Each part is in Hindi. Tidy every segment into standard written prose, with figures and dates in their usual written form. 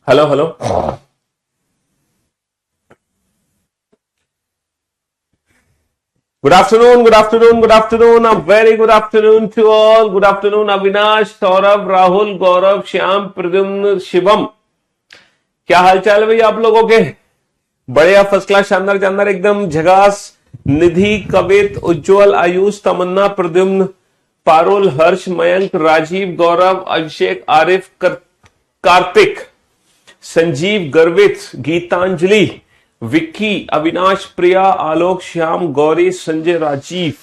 Hello hello. Good afternoon, good afternoon, good afternoon, a very good afternoon to all. Good afternoon Avinash, Saurabh, Rahul, Gaurav, Shyam, Pradyumn, Shivam. क्या हाल चाल है भाई आप लोगों के? बढ़िया, फर्स्ट क्लास, शानदार शानदार, एकदम झकास। निधि, कवित, उज्जवल, आयुष, तमन्ना, प्रद्युम्न, पारुल, हर्ष, मयंक, राजीव, गौरव, अभिषेक, आरिफ, कार्तिक, संजीव, गर्वित, गीतांजलि, विक्की, अविनाश, प्रिया, आलोक, श्याम, गौरी, संजय, राजीव।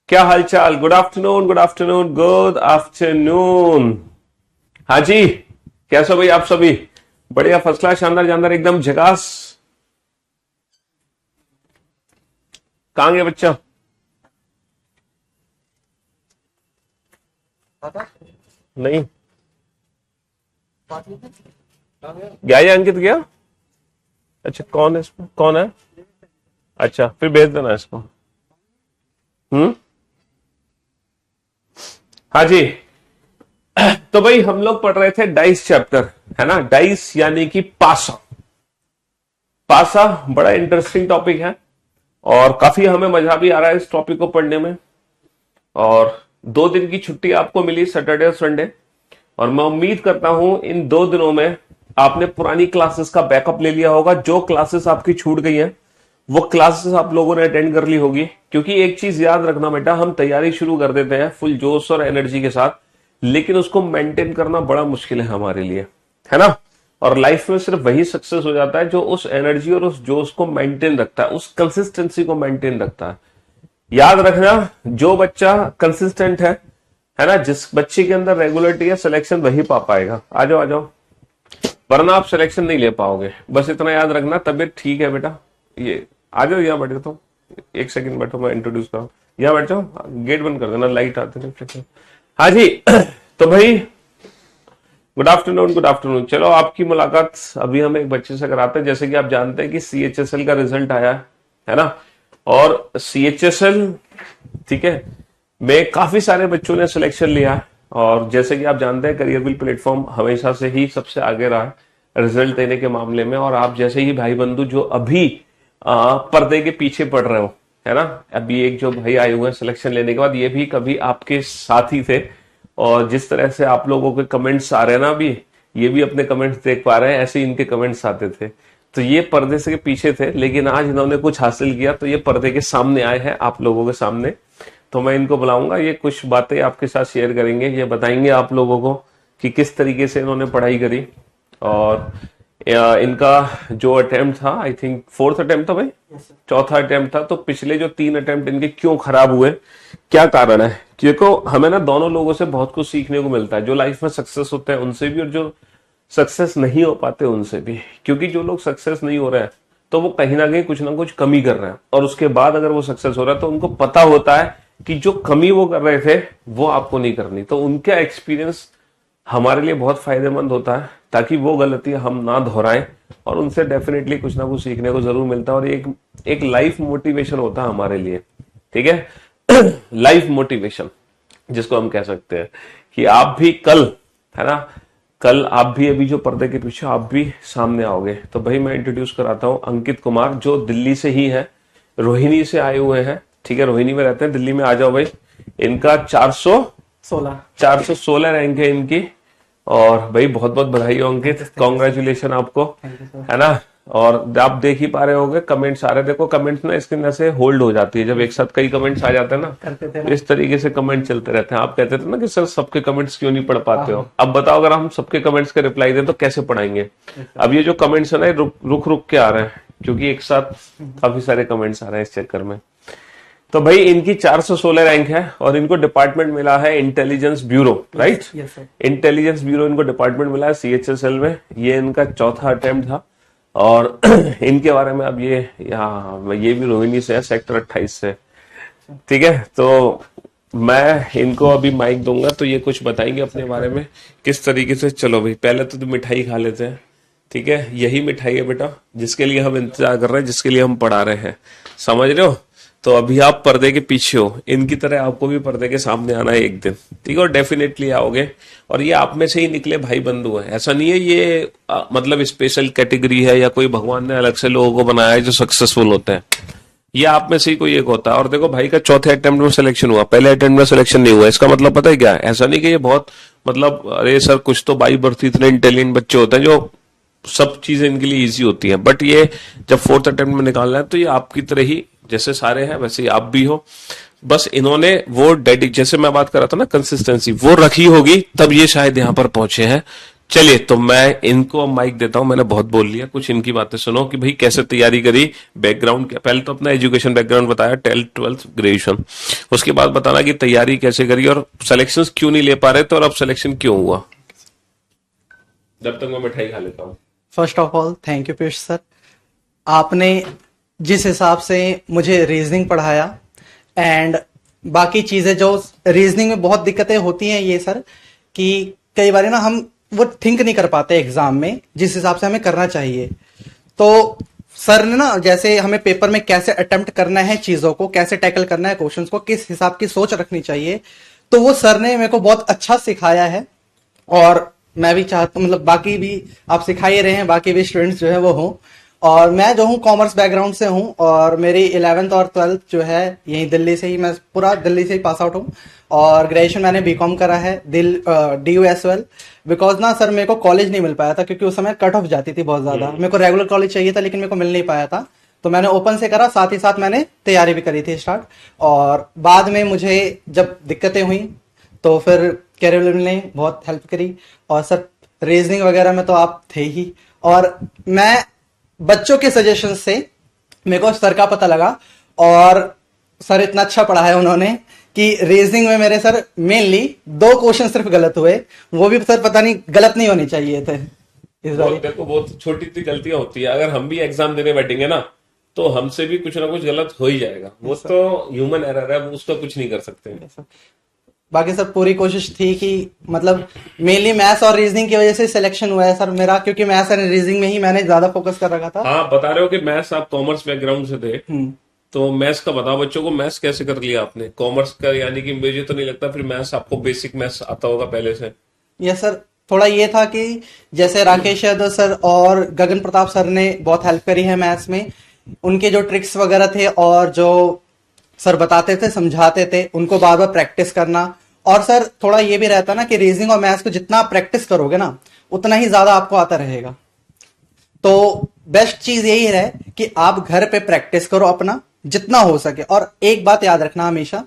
क्या हालचाल? Good afternoon, good afternoon, good afternoon. हाँ जी, कैसे हो भाई आप सभी? बढ़िया, फर्स्ट क्लास, शानदार शानदार, एकदम झकास। कहां गया बच्चा? नहीं गया या अंकित गया? अच्छा, कौन है इसमें, कौन है? अच्छा, फिर भेज देना इसको। हाँ जी। तो भाई हम लोग पढ़ रहे थे डाइस चैप्टर, है ना? डाइस यानी कि पासा। पासा बड़ा इंटरेस्टिंग टॉपिक है और काफी हमें मजा भी आ रहा है इस टॉपिक को पढ़ने में। और 2 दिन की छुट्टी आपको मिली, सैटरडे और संडे, और मैं उम्मीद करता हूं इन 2 दिनों में आपने पुरानी क्लासेस का बैकअप ले लिया होगा। जो क्लासेस आपकी छूट गई हैं वो क्लासेस आप लोगों ने अटेंड कर ली होगी। क्योंकि एक चीज याद रखना बेटा, हम तैयारी शुरू कर देते हैं फुल जोश और एनर्जी के साथ, लेकिन उसको मेंटेन करना बड़ा मुश्किल है हमारे लिए, है ना? और लाइफ में सिर्फ वही सक्सेस हो जाता है जो उस एनर्जी और उस जोश को मेंटेन रखता है, उस कंसिस्टेंसी को मेंटेन रखता है। याद रखना, जो बच्चा कंसिस्टेंट है ना, जिस बच्चे के अंदर रेगुलरिटी है, सिलेक्शन वही पा पाएगा। आ जाओ आ जाओ, वरना आप सिलेक्शन नहीं ले पाओगे। बस इतना याद रखना। तबीयत ठीक है बेटा? ये आ जाओ, यहाँ बैठे। तो एक सेकंड बैठो, मैं इंट्रोड्यूस कराऊं। यहाँ बैठ जाओ, गेट बंद कर देना, लाइट आते नहीं। हाँ जी। तो भाई गुड आफ्टरनून, गुड आफ्टरनून। चलो, आपकी मुलाकात अभी हम एक बच्चे से कराते हैं। जैसे कि आप जानते हैं कि CHSL का रिजल्ट आया है ना, और CHSL, ठीक है, में काफी सारे बच्चों ने सिलेक्शन लिया है। और जैसे कि आप जानते हैं, करियर बिल प्लेटफॉर्म हमेशा से ही सबसे आगे रहा है रिजल्ट देने के मामले में। और आप जैसे ही भाई बंधु जो अभी पर्दे के पीछे पड़ रहे हो, है ना, अभी एक जो भाई आए हुए हैं सिलेक्शन लेने के बाद, ये भी कभी आपके साथ ही थे। और जिस तरह से आप लोगों के कमेंट्स आ रहे हैं ना, अभी ये भी अपने कमेंट्स देख पा रहे हैं, ऐसे इनके कमेंट्स आते थे। तो ये पर्दे से के पीछे थे, लेकिन आज इन्होंने कुछ हासिल किया, तो ये पर्दे के सामने आए हैं, आप लोगों के सामने। तो मैं इनको बुलाऊंगा, ये कुछ बातें आपके साथ शेयर करेंगे, ये बताएंगे आप लोगों को कि किस तरीके से इन्होंने पढ़ाई करी। और इनका जो अटेम्प्ट था, आई थिंक 4th अटेम्प्ट था भाई, चौथा अटेम्प्ट था। तो पिछले जो 3 अटेम्प्ट इनके क्यों खराब हुए, क्या कारण है? क्योंकि हमें ना दोनों लोगों से बहुत कुछ सीखने को मिलता है, जो लाइफ में सक्सेस होते हैं उनसे भी, और जो सक्सेस नहीं हो पाते उनसे भी। क्योंकि जो लोग सक्सेस नहीं हो रहे हैं तो वो कहीं ना कहीं कुछ ना कुछ कमी कर रहे हैं, और उसके बाद अगर वो सक्सेस हो रहा है तो उनको पता होता है कि जो कमी वो कर रहे थे वो आपको नहीं करनी। तो उनका एक्सपीरियंस हमारे लिए बहुत फायदेमंद होता है, ताकि वो गलतियां हम ना दोहराएं, और उनसे डेफिनेटली कुछ ना कुछ सीखने को जरूर मिलता है। और एक लाइफ मोटिवेशन होता है हमारे लिए, ठीक है? लाइफ मोटिवेशन जिसको हम कह सकते हैं कि आप भी कल, है ना, कल आप भी अभी जो पर्दे के पीछे आप भी सामने आओगे। तो भाई मैं इंट्रोड्यूस कराता हूं अंकित कुमार, जो दिल्ली से ही है, रोहिणी से आए हुए हैं, ठीक है, रोहिणी में रहते हैं, दिल्ली में। आ जाओ भाई। इनका 416 रैंक है इनकी। और भाई बहुत बहुत बधाई हो अंकित, कॉन्ग्रेचुलेशन आपको, है ना। और आप देख ही पा रहे होंगे कमेंट्स आ रहे, देखो कमेंट्स ना इसके अंदर से होल्ड हो जाती है जब एक साथ कई कमेंट्स आ जाते हैं ना, तो इस तरीके से कमेंट चलते रहते हैं। आप कहते थे ना कि सर सबके कमेंट्स क्यों नहीं पढ़ पाते हो, अब बताओ अगर हम सबके कमेंट्स का रिप्लाई दें तो कैसे पढ़ाएंगे? अब ये जो कमेंट्स है ना, रुक रुक के आ रहे हैं, क्योंकि एक साथ काफी सारे कमेंट्स आ रहे हैं इस चक्कर में। तो भाई इनकी 416 रैंक है, और इनको डिपार्टमेंट मिला है intelligence bureau, right? Intelligence bureau इनको डिपार्टमेंट मिला है CHSL में। ये इनका चौथा अटेम्प्ट था। और इनके बारे में अब ये भी रोहिणी से है, सेक्टर 28 से, ठीक है? तो मैं इनको अभी माइक दूंगा, तो ये कुछ बताएंगे अपने बारे में किस तरीके से। चलो भाई, पहले तो मिठाई खा लेते हैं, ठीक है? यही मिठाई है बेटा जिसके लिए हम इंतजार कर रहे हैं, जिसके लिए हम पढ़ा रहे हैं, समझ रहे हो? तो अभी आप पर्दे के पीछे हो, इनकी तरह आपको भी पर्दे के सामने आना है एक दिन, ठीक है, और डेफिनेटली आओगे। और ये आप में से ही निकले भाई बंधु है, ऐसा नहीं है ये मतलब स्पेशल कैटेगरी है या कोई भगवान ने अलग से लोगों को बनाया है जो सक्सेसफुल होते हैं। ये आप में से ही कोई एक होता है। और देखो भाई का चौथे अटेम्प्ट में सिलेक्शन हुआ, पहले अटेम्प्ट में सिलेक्शन नहीं हुआ, इसका मतलब पता है क्या है? ऐसा नहीं कि ये बहुत मतलब अरे सर कुछ तो बाई बर्थ इतने इंटेलिजेंट बच्चे होते हैं जो सब चीजें इनके लिए इजी होती हैं, बट ये जब फोर्थ अटेम्प्ट में निकालना है तो ये आपकी तरह ही जैसे सारे हैं वैसे ही आप भी हो। बस इन्होंने वो डेडिक जैसे मैं बात कर रहा था ना कंसिस्टेंसी वो रखी होगी तब ये शायद यहां पर पहुंचे हैं। चलिए तो मैं इनको माइक देता हूं, मैंने बहुत बोल लिया, कुछ इनकी बातें सुनो कि भाई कैसे तैयारी करी, बैकग्राउंड क्या, पहले तो अपना एजुकेशन बैकग्राउंड बताया, 10th 12th ग्रेजुएशन, उसके बाद बताना कि तैयारी कैसे करी और सिलेक्शन क्यों नहीं ले पा रहे थे और अब सिलेक्शन क्यों हुआ। जब तक मैं मिठाई खा लेता हूँ। First of all thank you Piyush sir, आपने जिस हिसाब से मुझे रीजनिंग पढ़ाया एंड बाकी चीजें जो रीजनिंग में बहुत दिक्कतें होती हैं ये सर कि कई बार ना हम वो थिंक नहीं कर पाते एग्जाम में जिस हिसाब से हमें करना चाहिए। तो सर ने ना जैसे हमें पेपर में कैसे अटेम्प्ट करना है चीजों को, कैसे टैकल करना है क्वेश्चंस को, किस हिसाब की सोच रखनी चाहिए, तो वो सर ने मेरे को बहुत अच्छा सिखाया है। और मैं भी चाहता हूँ मतलब बाकी भी आप सिखा ही रहे हैं, बाकी भी स्टूडेंट्स जो है वो हों। और मैं जो हूँ कॉमर्स बैकग्राउंड से हूँ और मेरी 11th और 12th जो है यहीं दिल्ली से ही, मैं पूरा दिल्ली से ही पास आउट हूँ। और ग्रेजुएशन मैंने बीकॉम करा है DUSL, बिकॉज ना सर मेरे को कॉलेज नहीं मिल पाया था क्योंकि उस समय कट ऑफ जाती थी बहुत ज्यादा। मेरे को रेगुलर कॉलेज चाहिए था लेकिन मेरे को मिल नहीं पाया था, तो मैंने ओपन से करा, साथ ही साथ मैंने तैयारी भी करी थी स्टार्ट। और बाद में मुझे जब दिक्कतें हुई तो फिर कैरियर ने बहुत हेल्प करी। और सर रीजनिंग वगैरह में तो आप थे ही, और मैं बच्चों के सजेशन से मेरे को सर का पता लगा और सर इतना अच्छा पढ़ाया उन्होंने कि रीजनिंग में मेरे सर मेनली 2 क्वेश्चन सिर्फ गलत हुए, वो भी सर पता नहीं गलत नहीं होने चाहिए थे इस बार। देखो बहुत छोटी सी गलतियां होती है, अगर हम भी एग्जाम देने बैठेंगे ना तो हमसे भी कुछ ना कुछ गलत हो ही जाएगा, वो तो ह्यूमन एरर है, वो उसका कुछ नहीं कर सकते। बाकी सर पूरी कोशिश थी कि मतलब मेनली मैथ्स और रीजनिंग की वजह से सिलेक्शन हुआ है सर मेरा, क्योंकि मैथ्स और रीजनिंग में ही मैंने ज्यादा फोकस कर रखा था। हाँ बता रहे हो कि मैथ्स आप कॉमर्स बैकग्राउंड से थे, तो मैथ्स का बताओ बच्चों को, मैथ्स कैसे कर लिया आपने कॉमर्स का? यानी कि मुझे तो नहीं लगता फिर मैथ्स आपको बेसिक मैथ्स आता होगा पहले से। यस सर, थोड़ा ये था कि जैसे राकेश यादव सर और गगन प्रताप सर ने बहुत हेल्प करी है मैथ्स में, उनके जो ट्रिक्स वगैरह थे और जो सर बताते थे समझाते थे उनको बार बार प्रैक्टिस करना। और सर थोड़ा ये भी रहता ना कि रीजनिंग और मैथ्स को जितना आप प्रैक्टिस करोगे ना उतना ही ज्यादा आपको आता रहेगा। तो बेस्ट चीज यही है कि आप घर पे प्रैक्टिस करो अपना जितना हो सके। और एक बात याद रखना हमेशा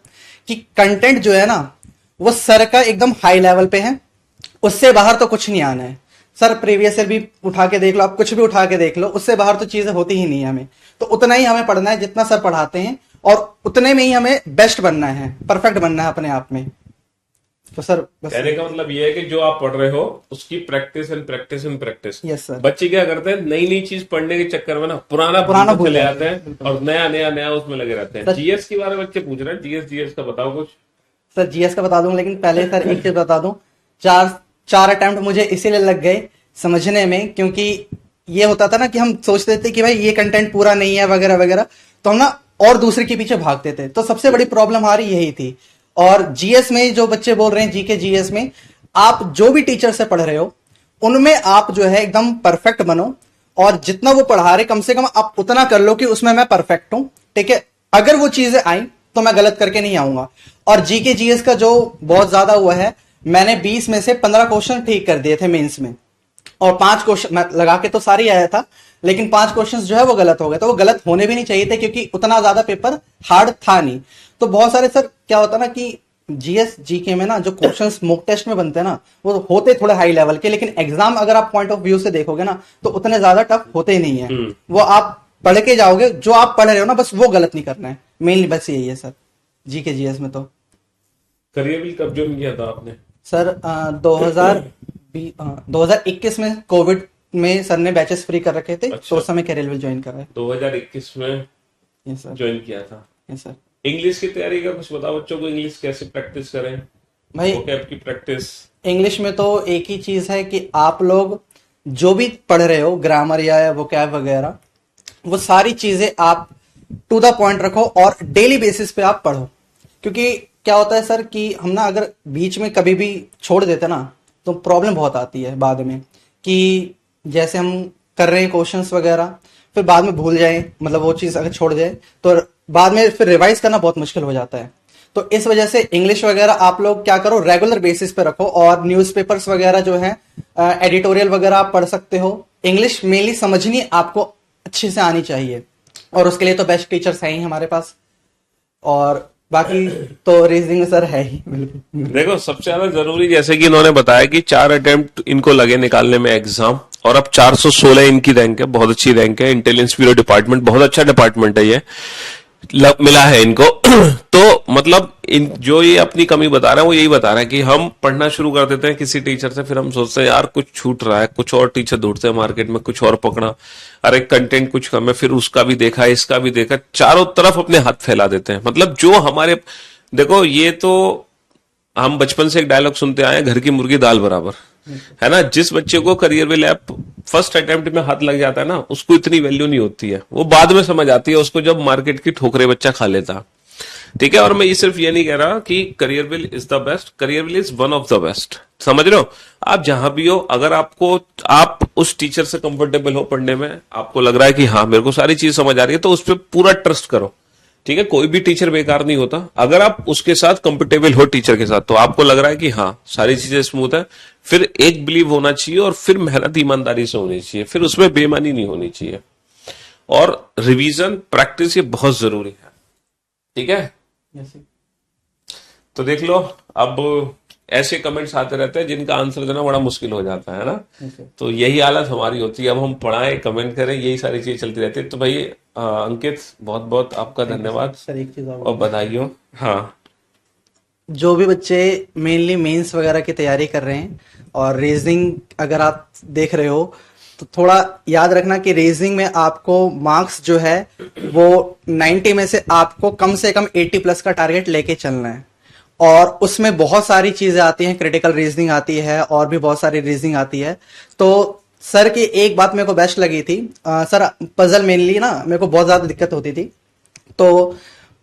कि कंटेंट जो है ना वो सर का एकदम हाई लेवल पे है, उससे बाहर तो कुछ नहीं आना है। सर प्रीवियस ईयर भी उठा के देख लो, आप कुछ भी उठा के देख लो, उससे बाहर तो चीजें होती ही नहीं है। हमें तो उतना ही हमें पढ़ना है जितना सर पढ़ाते हैं और उतने में ही हमें बेस्ट बनना है, परफेक्ट बनना है अपने आप में। तो सर कहने का मतलब ये है कि जो आप पढ़ रहे हो उसकी practice and practice and practice. Yes sir. बच्चे क्या करते हैं नई नई चीज पढ़ने के चक्कर में ना पुराना भूल चले जाते हैं और नया नया नया उसमें लगे रहते हैं। जीएस के बारे में बच्चे पूछ रहे हैं, जीएस का बताओ कुछ। सर जीएस का बता दूं, लेकिन पहले सर एक चीज बता दूं, चार अटेम्प्ट मुझे इसीलिए लग गए समझने में, क्योंकि ये होता था ना कि हम सोचते थे कि भाई ये कंटेंट पूरा नहीं है वगैरह वगैरह, तो हम ना और दूसरे के पीछे भागते थे। तो सबसे बड़ी प्रॉब्लम हमारी यही थी। और जीएस में जो बच्चे बोल रहे हैं, जीके जीएस में आप जो भी टीचर से पढ़ रहे हो उनमें आप जो है एकदम परफेक्ट बनो, और जितना वो पढ़ा रहे कम से कम आप उतना कर लो कि उसमें मैं परफेक्ट हूं। ठीक है, अगर वो चीजें आई तो मैं गलत करके नहीं आऊंगा। और जीके जीएस का जो बहुत ज्यादा हुआ है, मैंने 20 में से 15 क्वेश्चन ठीक कर दिए थे मेंस में, और 5 क्वेश्चन मैं लगा के तो सारी आया था, लेकिन 5 क्वेश्चंस जो है वो गलत हो गए। तो वो गलत होने भी नहीं चाहिए थे क्योंकि उतना ज्यादा पेपर हार्ड था नहीं। तो बहुत सारे सर क्या होता ना कि जीएस जीके में ना जो क्वेश्चंस मॉक टेस्ट में बनते हैं ना वो होते थोड़े हाई लेवल के, लेकिन एग्जाम अगर आप पॉइंट ऑफ व्यू से देखोगे ना तो उतने ज्यादा टफ होते ही नहीं है। वो आप पढ़ के जाओगे, जो आप पढ़ रहे हो ना बस वो गलत नहीं करना है, मेनली बस यही है सर जीके जीएस में। तो करियर भी कब ज्वाइन किया था आपने? सर 2021 में कोविड में सर ने बैचेस फ्री कर रखे थे। अच्छा। तो उस समय कैरियर ज्वाइन करा है 2021 में ज्वाइन किया था। Yes sir. इंग्लिश की तैयारी का कुछ बताओ बच्चों को, इंग्लिश कैसे प्रैक्टिस करें भाई? वोकैब की प्रैक्टिस। इंग्लिश में तो एक ही चीज है कि आप लोग जो भी पढ़ रहे हो ग्रामर या वोकैब वगैरह, वो सारी चीजें आप टू द पॉइंट रखो और डेली बेसिस पे आप पढ़ो। क्योंकि क्या होता है सर कि हम ना अगर बीच में कभी भी छोड़ देते ना तो प्रॉब्लम बहुत आती है बाद में, कि जैसे हम कर रहे हैं क्वेश्चंस वगैरह फिर बाद में भूल जाएं, मतलब वो चीज़ अगर छोड़ जाए तो बाद में फिर रिवाइज करना बहुत मुश्किल हो जाता है। तो इस वजह से इंग्लिश वगैरह आप लोग क्या करो, रेगुलर बेसिस पे रखो। और न्यूज़पेपर्स वगैरह जो है, एडिटोरियल वगैरह आप पढ़ सकते हो। इंग्लिश मेनली समझनी आपको अच्छे से आनी चाहिए, और उसके लिए तो बेस्ट टीचर्स हैं ही हमारे पास। और बाकी तो रीजनिंग सर है ही बिल्कुल। देखो सबसे ज्यादा जरूरी, जैसे कि इन्होंने बताया कि 4 अटेम्प्ट इनको लगे निकालने में एग्जाम, और अब 416 इनकी रैंक है, बहुत अच्छी रैंक है। इंटेलिजेंस ब्यूरो डिपार्टमेंट बहुत अच्छा डिपार्टमेंट है, ये मिला है इनको। तो मतलब जो ये अपनी कमी बता रहे हैं वो यही बता रहे हैं कि हम पढ़ना शुरू कर देते हैं किसी टीचर से, फिर हम सोचते हैं यार कुछ छूट रहा है, कुछ और टीचर ढूंढते हैं मार्केट में, कुछ और पकड़ा, अरे कंटेंट कुछ कम है, फिर उसका भी देखा, इसका भी देखा, चारों तरफ अपने हाथ फैला देते हैं। मतलब जो हमारे, देखो ये तो हम बचपन से एक डायलॉग सुनते आए हैं, घर की मुर्गी दाल बराबर, है ना। जिस बच्चे को career will app first attempt में हाथ लग जाता है ना, उसको इतनी वैल्यू नहीं होती है, वो बाद में समझ आती है उसको जब मार्केट की ठोकरे बच्चा खा लेता। ठीक है, और मैं ये सिर्फ ये नहीं कह रहा कि career will is the best, career will is one of the best. समझ रहे हो, आप जहां भी हो, अगर आपको, आप उस टीचर से कंफर्टेबल हो पढ़ने में, आपको लग रहा है कि हाँ मेरे को सारी चीज समझ आ रही है, तो उस पर पूरा ट्रस्ट करो। ठीक है, कोई भी टीचर बेकार नहीं होता। अगर आप उसके साथ कंफर्टेबल हो टीचर के साथ, तो आपको लग रहा है कि हाँ सारी चीजें स्मूथ है, फिर एक बिलीव होना चाहिए, और फिर मेहनत ईमानदारी से होनी चाहिए, फिर उसमें बेईमानी नहीं होनी चाहिए। और रिवीजन, प्रैक्टिस, ये बहुत जरूरी है। ठीक है, तो देख लो, अब ऐसे कमेंट्स आते रहते हैं जिनका आंसर देना बड़ा मुश्किल हो जाता है ना। तो यही हालत हमारी होती है, अब हम पढ़ाएं, कमेंट करें, यही सारी चीजें चलती रहती है। तो भाई अंकित, बहुत बहुत आपका धन्यवाद सर एक चीज और बधाई हो। हाँ, जो भी बच्चे मेनली मेंस वगैरह की तैयारी कर रहे हैं और रीजनिंग अगर आप देख रहे हो, तो थोड़ा याद रखना कि रीजनिंग में आपको मार्क्स जो है वो 90 में से आपको कम 80 प्लस का टारगेट लेके चलना है। और उसमें बहुत सारी चीजें आती हैं, क्रिटिकल रीजनिंग आती है और भी बहुत सारी रीजनिंग आती है। तो सर की एक बात मेरे को बेस्ट लगी थी, सर पजल मेनली ना मेरे को बहुत ज्यादा दिक्कत होती थी, तो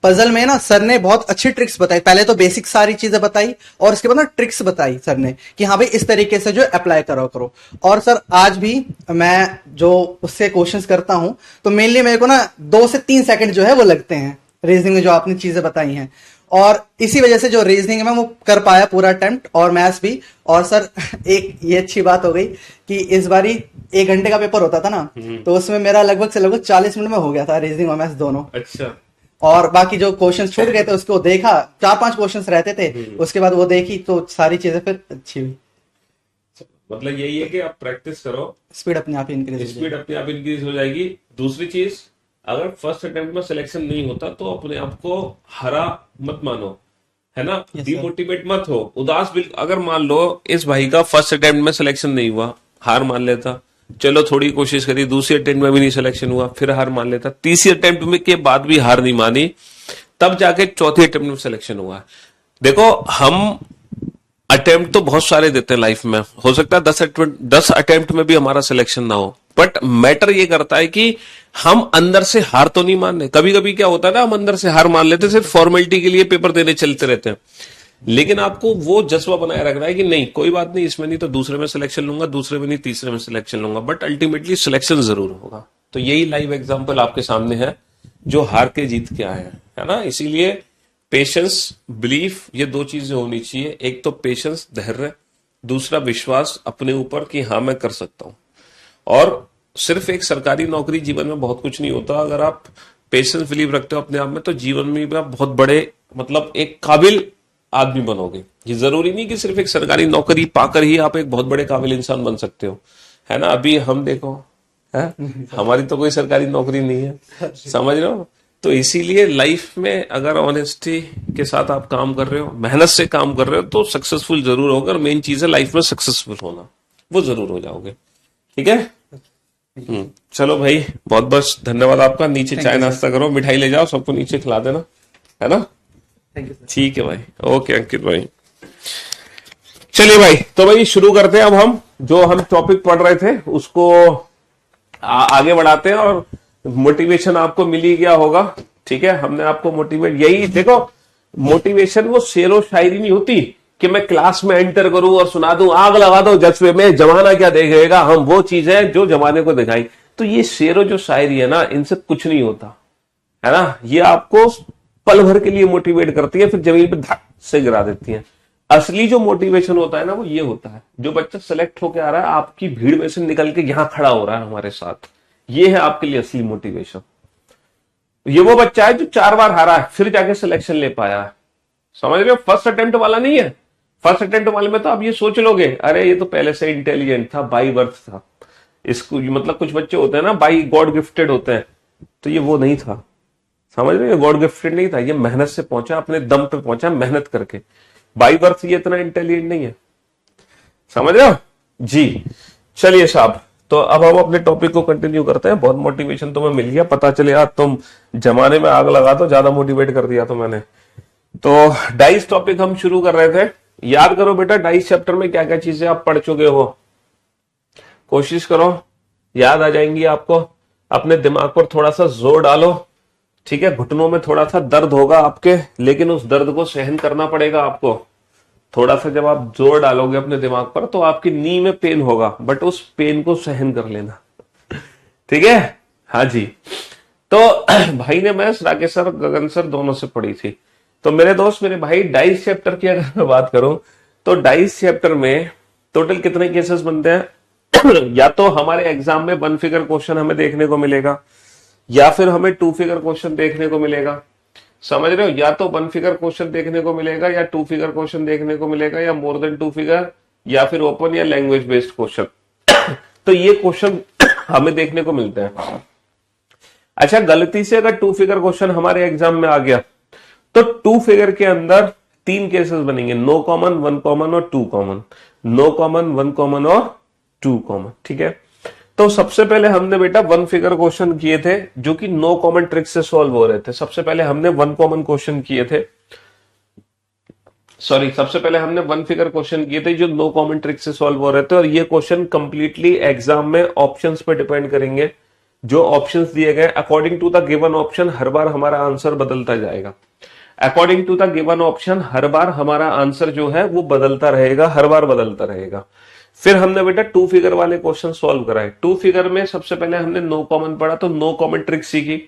पजल में ना सर ने बहुत अच्छी ट्रिक्स बताई। पहले तो बेसिक सारी चीजें बताई और उसके बाद ना ट्रिक्स बताई सर ने कि हाँ भाई इस तरीके से जो अप्लाई करो करो। और सर आज भी मैं जो उससे क्वेश्चंस करता हूं तो मेनली मेरे को ना 2 से 3 सेकंड जो है वो लगते हैं रीजनिंग में जो आपने चीजें बताई हैं, और इसी वजह से जो रीजनिंग में वो कर पाया पूरा अटेम्प्ट, और मैथ्स भी। और सर एक ये अच्छी बात हो गई कि इस बारी 1 घंटे का पेपर होता था ना, तो उसमें मेरा लगभग से लगभग 40 मिनट में हो गया था रीजनिंग और मैथ्स दोनों। अच्छा। और बाकी जो क्वेश्चंस छूट गए थे उसको देखा, 4-5 क्वेश्चंस रहते थे, उसके बाद वो देखी तो सारी चीजें फिर अच्छी हुई। मतलब यही है कि आप प्रैक्टिस करो, स्पीड अपने आप इंक्रीज स्पीड अपने आप इंक्रीज हो जाएगी। दूसरी चीज, अगर फर्स्ट अटेम्प्ट में सिलेक्शन नहीं होता तो अपने आप को हरा मत मानो, है ना। डिमोटिवेट मत हो, उदास बिल्कुल। अगर मान लो इस भाई का फर्स्ट अटेम्प्ट में सिलेक्शन नहीं हुआ, हार मान लेता, चलो थोड़ी कोशिश करी, दूसरी अटेम्प्ट में भी नहीं सिलेक्शन हुआ, फिर हार मान लेता, तीसरी अटेम्प्ट में के बाद भी हार नहीं मानी, तब जाके चौथी अटेम्प्ट में सिलेक्शन हुआ। देखो हम अटेम्प्ट तो बहुत सारे देते हैं लाइफ में, हो सकता है 10 अटेम्प्ट में भी हमारा सिलेक्शन ना हो, बट मैटर ये करता है कि हम अंदर से हार तो नहीं मान रहे। कभी कभी क्या होता है ना, हम अंदर से हार मान लेते हैं, सिर्फ फॉर्मेलिटी के लिए पेपर देने चलते रहते हैं। लेकिन आपको वो जज्बा बनाए रखना है कि नहीं कोई बात नहीं, इसमें नहीं तो दूसरे में सिलेक्शन लूंगा, दूसरे में नहीं तीसरे में सिलेक्शन लूंगा, बट अल्टीमेटली सिलेक्शन जरूर होगा। तो यही लाइव एग्जाम्पल आपके सामने है जो हार के जीत के आए हैं, है ना। इसीलिए पेशेंस, बिलीफ, ये 2 चीजें होनी चाहिए। एक तो पेशेंस, धैर्य, दूसरा विश्वास अपने ऊपर कि हाँ मैं कर सकता हूं। और सिर्फ एक सरकारी नौकरी जीवन में बहुत कुछ नहीं होता। अगर आप पेशेंस, बिलीव रखते हो अपने आप में, तो जीवन में भी आप बहुत बड़े, मतलब एक काबिल आदमी बनोगे। ये जरूरी नहीं कि सिर्फ एक सरकारी नौकरी पाकर ही आप एक बहुत बड़े काबिल इंसान बन सकते हो, है ना। अभी हम देखो, है हमारी तो कोई सरकारी नौकरी नहीं है, समझ रहे हो। तो इसीलिए लाइफ में अगर ऑनेस्टी के साथ आप काम कर रहे हो, मेहनत से काम कर रहे हो, तो सक्सेसफुल जरूर होगा। और मेन चीज है लाइफ में सक्सेसफुल होना, वो जरूर हो जाओगे। ठीक है, चलो भाई, बहुत बहुत धन्यवाद आपका। नीचे चाय नाश्ता करो, मिठाई ले जाओ, सबको नीचे खिला देना, है ना। ठीक है भाई, ओके अंकित भाई। चलिए भाई, तो भाई शुरू करते हैं। अब हम जो टॉपिक पढ़ रहे थे उसको आगे बढ़ाते हैं। और मोटिवेशन आपको मिल ही गया होगा। ठीक है, हमने आपको मोटिवेट, यही देखो मोटिवेशन वो शेरो शायरी नहीं होती कि मैं क्लास में एंटर करूं और सुना दूं आग लगा दो जज्बे में जमाना क्या देखेगा, हम वो चीजें जो जमाने को दिखाई। तो ये शेरो जो शायरी है ना, इनसे कुछ नहीं होता है ना, ये आपको पल भर के लिए मोटिवेट करती है, फिर जमीन पे धक से गिरा देती है। असली जो मोटिवेशन होता है ना, वो ये होता है जो बच्चा सेलेक्ट होकर आ रहा है, आपकी भीड़ में से निकल के यहां खड़ा हो रहा है हमारे साथ, ये है आपके लिए असली मोटिवेशन। ये वो बच्चा है जो 4 बार हारा है फिर जाके सिलेक्शन ले पाया है, समझ रहे हो? फर्स्ट अटेम्प्ट वाला नहीं है। फर्स्ट अटेम्प्ट वाले में तो आप ये सोच लोगे अरे ये तो पहले से इंटेलिजेंट था, बाई बर्थ था इसको, मतलब कुछ बच्चे होते हैं ना बाई गॉड गिफ्टेड होते हैं, तो ये वो नहीं था, समझ रहे हो? गॉड गिफ्टेड नहीं था, ये मेहनत से पहुंचा, अपने दम पे पहुंचा, मेहनत करके। बाई बर्थ ये इतना इंटेलिजेंट नहीं है, समझ रहे हो जी? चलिए साहब, तो अब हम अपने टॉपिक को कंटिन्यू करते हैं। बहुत मोटिवेशन तुम्हें मिल गया, पता चले यार तुम जमाने में आग लगा, तो ज्यादा मोटिवेट कर दिया तो मैंने। तो डाइस टॉपिक हम शुरू कर रहे थे। याद करो बेटा, डाइस चैप्टर में क्या क्या चीजें आप पढ़ चुके हो, कोशिश करो याद आ जाएंगी आपको। अपने दिमाग पर थोड़ा सा जोर डालो, ठीक है? घुटनों में थोड़ा सा दर्द होगा आपके, लेकिन उस दर्द को सहन करना पड़ेगा आपको। थोड़ा सा जब आप जोर डालोगे अपने दिमाग पर तो आपकी नी में पेन होगा, बट उस पेन को सहन कर लेना, ठीक है? हाँ जी। तो भाई ने मैथ्स राकेश सर गगन सर दोनों से पढ़ी थी। तो मेरे दोस्त मेरे भाई, डाइस चैप्टर की अगर मैं बात करूं तो डाइस चैप्टर में टोटल कितने केसेस बनते हैं? या तो हमारे एग्जाम में 1 फिगर क्वेश्चन हमें देखने को मिलेगा, या फिर हमें 2 फिगर क्वेश्चन देखने को मिलेगा, समझ रहे हो? या तो 1 फिगर क्वेश्चन देखने को मिलेगा, या 2 फिगर क्वेश्चन देखने को मिलेगा, या मोर देन 2 फिगर, या फिर ओपन या लैंग्वेज बेस्ड क्वेश्चन। तो ये क्वेश्चन हमें देखने को मिलते हैं। अच्छा, गलती से अगर 2 फिगर क्वेश्चन हमारे एग्जाम में आ गया तो 2 फिगर के अंदर 3 केसेस बनेंगे, नो कॉमन, 1 कॉमन और 2 कॉमन। नो कॉमन, 1 कॉमन और 2 कॉमन, ठीक है? तो सबसे पहले हमने बेटा 1 फिगर क्वेश्चन किए थे जो कि नो कॉमन ट्रिक से सॉल्व हो रहे थे। सबसे पहले हमने 1 कॉमन क्वेश्चन किए थे, सॉरी, सबसे पहले हमने 1 फिगर क्वेश्चन किए थे जो नो कॉमन ट्रिक से सॉल्व हो रहे थे। और ये क्वेश्चन कंप्लीटली एग्जाम में ऑप्शंस पे डिपेंड करेंगे। जो ऑप्शंस दिए गए according to the given option, हर बार हमारा आंसर बदलता जाएगा। According to the given option, हर बार हमारा आंसर जो है वो बदलता रहेगा, हर बार बदलता रहेगा। फिर हमने बेटा 2 फिगर वाले क्वेश्चन सॉल्व कराए। 2 फिगर में सबसे पहले हमने नो कॉमन पढ़ा, तो नो कॉमन ट्रिक सीखी।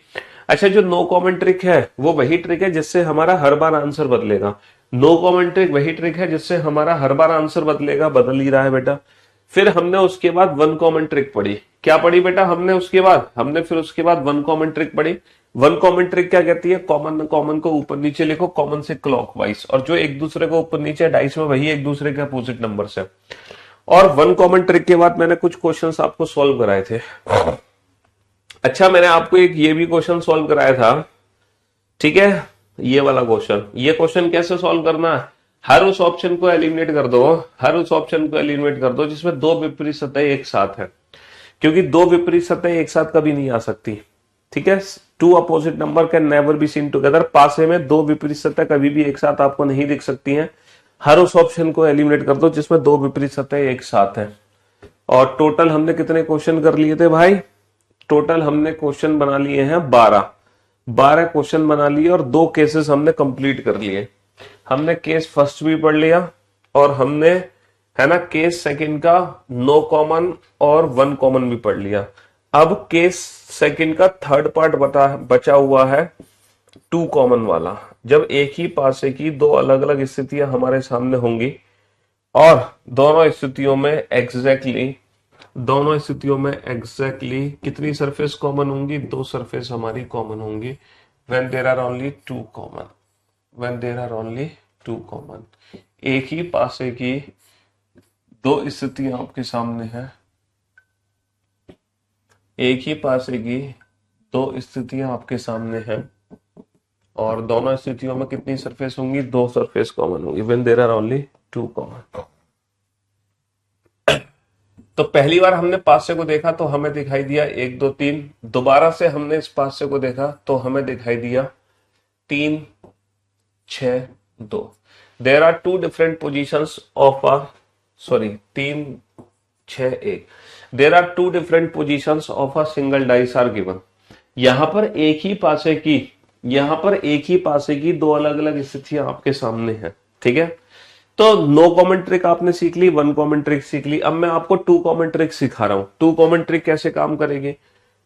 अच्छा, जो नो कॉमन ट्रिक है वो वही ट्रिक है जिससे हमारा हर बार आंसर बदलेगा। नो कॉमन ट्रिक वही ट्रिक है जिससे हमारा हर बार आंसर बदलेगा, बदल ही रहा है बेटा। फिर हमने उसके बाद 1 कॉमन ट्रिक पढ़ी। क्या पढ़ी बेटा हमने उसके बाद? हमने फिर उसके बाद 1 कॉमन ट्रिक पढ़ी। 1 कॉमन ट्रिक क्या कहती है? कॉमन कॉमन को ऊपर नीचे लिखो, कॉमन से क्लॉकवाइज, और जो एक दूसरे को ऊपर नीचे डाइस में वही एक दूसरे के अपोजिट नंबर से। और 1 कॉमन ट्रिक के बाद मैंने कुछ क्वेश्चंस आपको सॉल्व कराए थे। अच्छा, मैंने आपको एक ये भी क्वेश्चन सॉल्व कराया था, ठीक है? ये वाला क्वेश्चन, ये क्वेश्चन कैसे सॉल्व करना है? हर उस ऑप्शन को एलिमिनेट कर दो, हर उस ऑप्शन को एलिमिनेट कर दो जिसमें 2 विपरीत सतह एक साथ है, क्योंकि 2 विपरीत सतह एक साथ कभी नहीं आ सकती, ठीक है? 2 opposite number can never be seen together. पासे में 2 विपरीत सतह कभी भी एक साथ आपको नहीं दिख सकती हैं। हर उस ऑप्शन को एलिमिनेट कर दो जिसमें 2 विपरीत सतह एक साथ है। और टोटल हमने कितने क्वेश्चन कर लिए थे भाई? टोटल हमने क्वेश्चन बना लिए हैं 12 क्वेश्चन बना लिए, और 2 केसेस हमने कंप्लीट कर लिए। हमने केस फर्स्ट भी पढ़ लिया, और हमने, है ना, केस सेकंड का नो कॉमन और 1 कॉमन भी पढ़ लिया। अब केस सेकंड का थर्ड पार्ट बचा हुआ है 2 कॉमन वाला। जब एक ही पासे की 2 अलग अलग स्थितियां हमारे सामने होंगी, और दोनों स्थितियों में एग्जैक्टली कितनी सरफेस कॉमन होंगी? 2 सरफेस हमारी कॉमन होंगी। when there are only 2 common, एक ही पासे की 2 स्थितियां आपके सामने है, एक ही पासे की 2 स्थितियां आपके सामने हैं, और दोनों स्थितियों में कितनी सरफेस होंगी? 2 सरफेस कॉमन होंगी। when there are only 2 common। तो पहली बार हमने पासे को देखा तो हमें दिखाई दिया 1 2 3। दोबारा से हमने इस पासे को देखा तो हमें दिखाई दिया 3 6 2। There are 2 different positions of 3 6 1। There are 2 different positions of a single dice are given. यहां पर एक ही पासे की दो अलग अलग स्थितियां आपके सामने हैं, ठीक है। तो नो कॉमन ट्रिक आपने सीख ली, वन कॉमन ट्रिक सीख ली। अब मैं आपको टू कॉमन ट्रिक सिखा रहा हूं। टू कॉमन ट्रिक कैसे काम करेगी?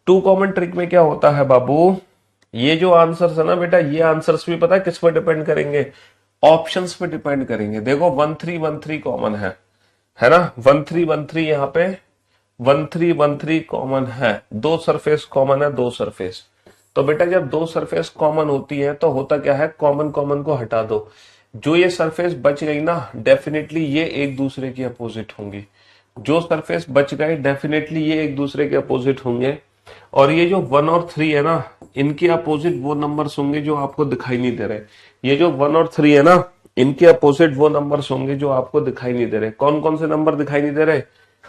टू कॉमन ट्रिक में क्या होता है बाबू, ये जो आंसर्स है ना बेटा, ये आंसर्स भी पता है किस पर डिपेंड करेंगे? ऑप्शंस पे डिपेंड करेंगे। देखो 1 3 1 3 कॉमन है ना, 1 3 1 3 यहाँ पे 1 3 1 3 कॉमन है, दो सरफेस कॉमन है, दो सरफेस। तो बेटा जब दो सरफेस कॉमन होती है तो होता क्या है, कॉमन कॉमन को हटा दो, जो ये सरफेस बच गई ना डेफिनेटली ये एक दूसरे की अपोजिट होंगी। जो सरफेस बच गए डेफिनेटली ये एक दूसरे के अपोजिट होंगे। और ये जो 1 और 3 है ना, इनके अपोजिट वो नंबर्स होंगे जो आपको दिखाई नहीं दे रहे। ये जो 1 और 3 है ना, इनके अपोजिट वो नंबर्स होंगे जो आपको दिखाई नहीं दे रहे। कौन कौन से नंबर दिखाई नहीं दे रहे?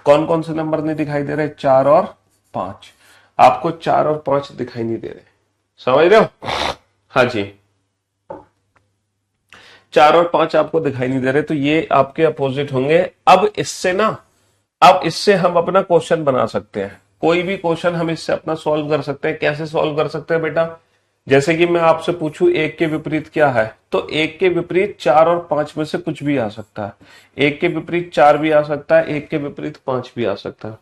कौन कौन से नंबर नहीं दिखाई दे रहे? 4 और 5। आपको 4 और 5 दिखाई नहीं दे रहे, समझ रहे हो? हाँ जी, 4 और 5 आपको दिखाई नहीं दे रहे, तो ये आपके अपोजिट होंगे। अब इससे हम अपना क्वेश्चन बना सकते हैं। कोई भी क्वेश्चन हम इससे अपना सॉल्व कर सकते हैं। कैसे सॉल्व कर सकते हैं बेटा? जैसे कि मैं आपसे पूछूं एक के विपरीत क्या है, तो एक के विपरीत 4 और 5 में से कुछ भी आ सकता है। एक के विपरीत 4 भी आ सकता है, एक के विपरीत 5 भी आ सकता है।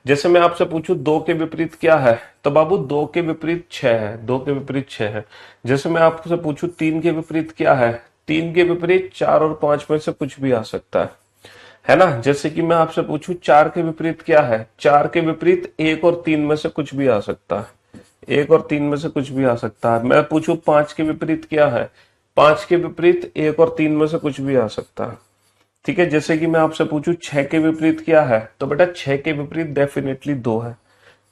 जैसे मैं आपसे पूछूं 2 के विपरीत क्या है, तो बाबू 2 के विपरीत 6 है, 2 के विपरीत 6 है। जैसे मैं आपसे पूछूं 3 के विपरीत क्या है, 3 के विपरीत 4 और 5 में से कुछ भी आ सकता है ना। जैसे कि मैं आपसे पूछूं 4 के विपरीत क्या है, 4 के विपरीत 1 और 3 में से कुछ भी आ सकता है, 1 और 3 में से कुछ भी आ सकता है। मैं पूछूं 5 के विपरीत क्या है, 5 के विपरीत 1 और 3 में से कुछ भी आ सकता है, ठीक है। जैसे कि मैं आपसे पूछूं 6 के विपरीत क्या है, तो बेटा 6 के विपरीत डेफिनेटली 2 है।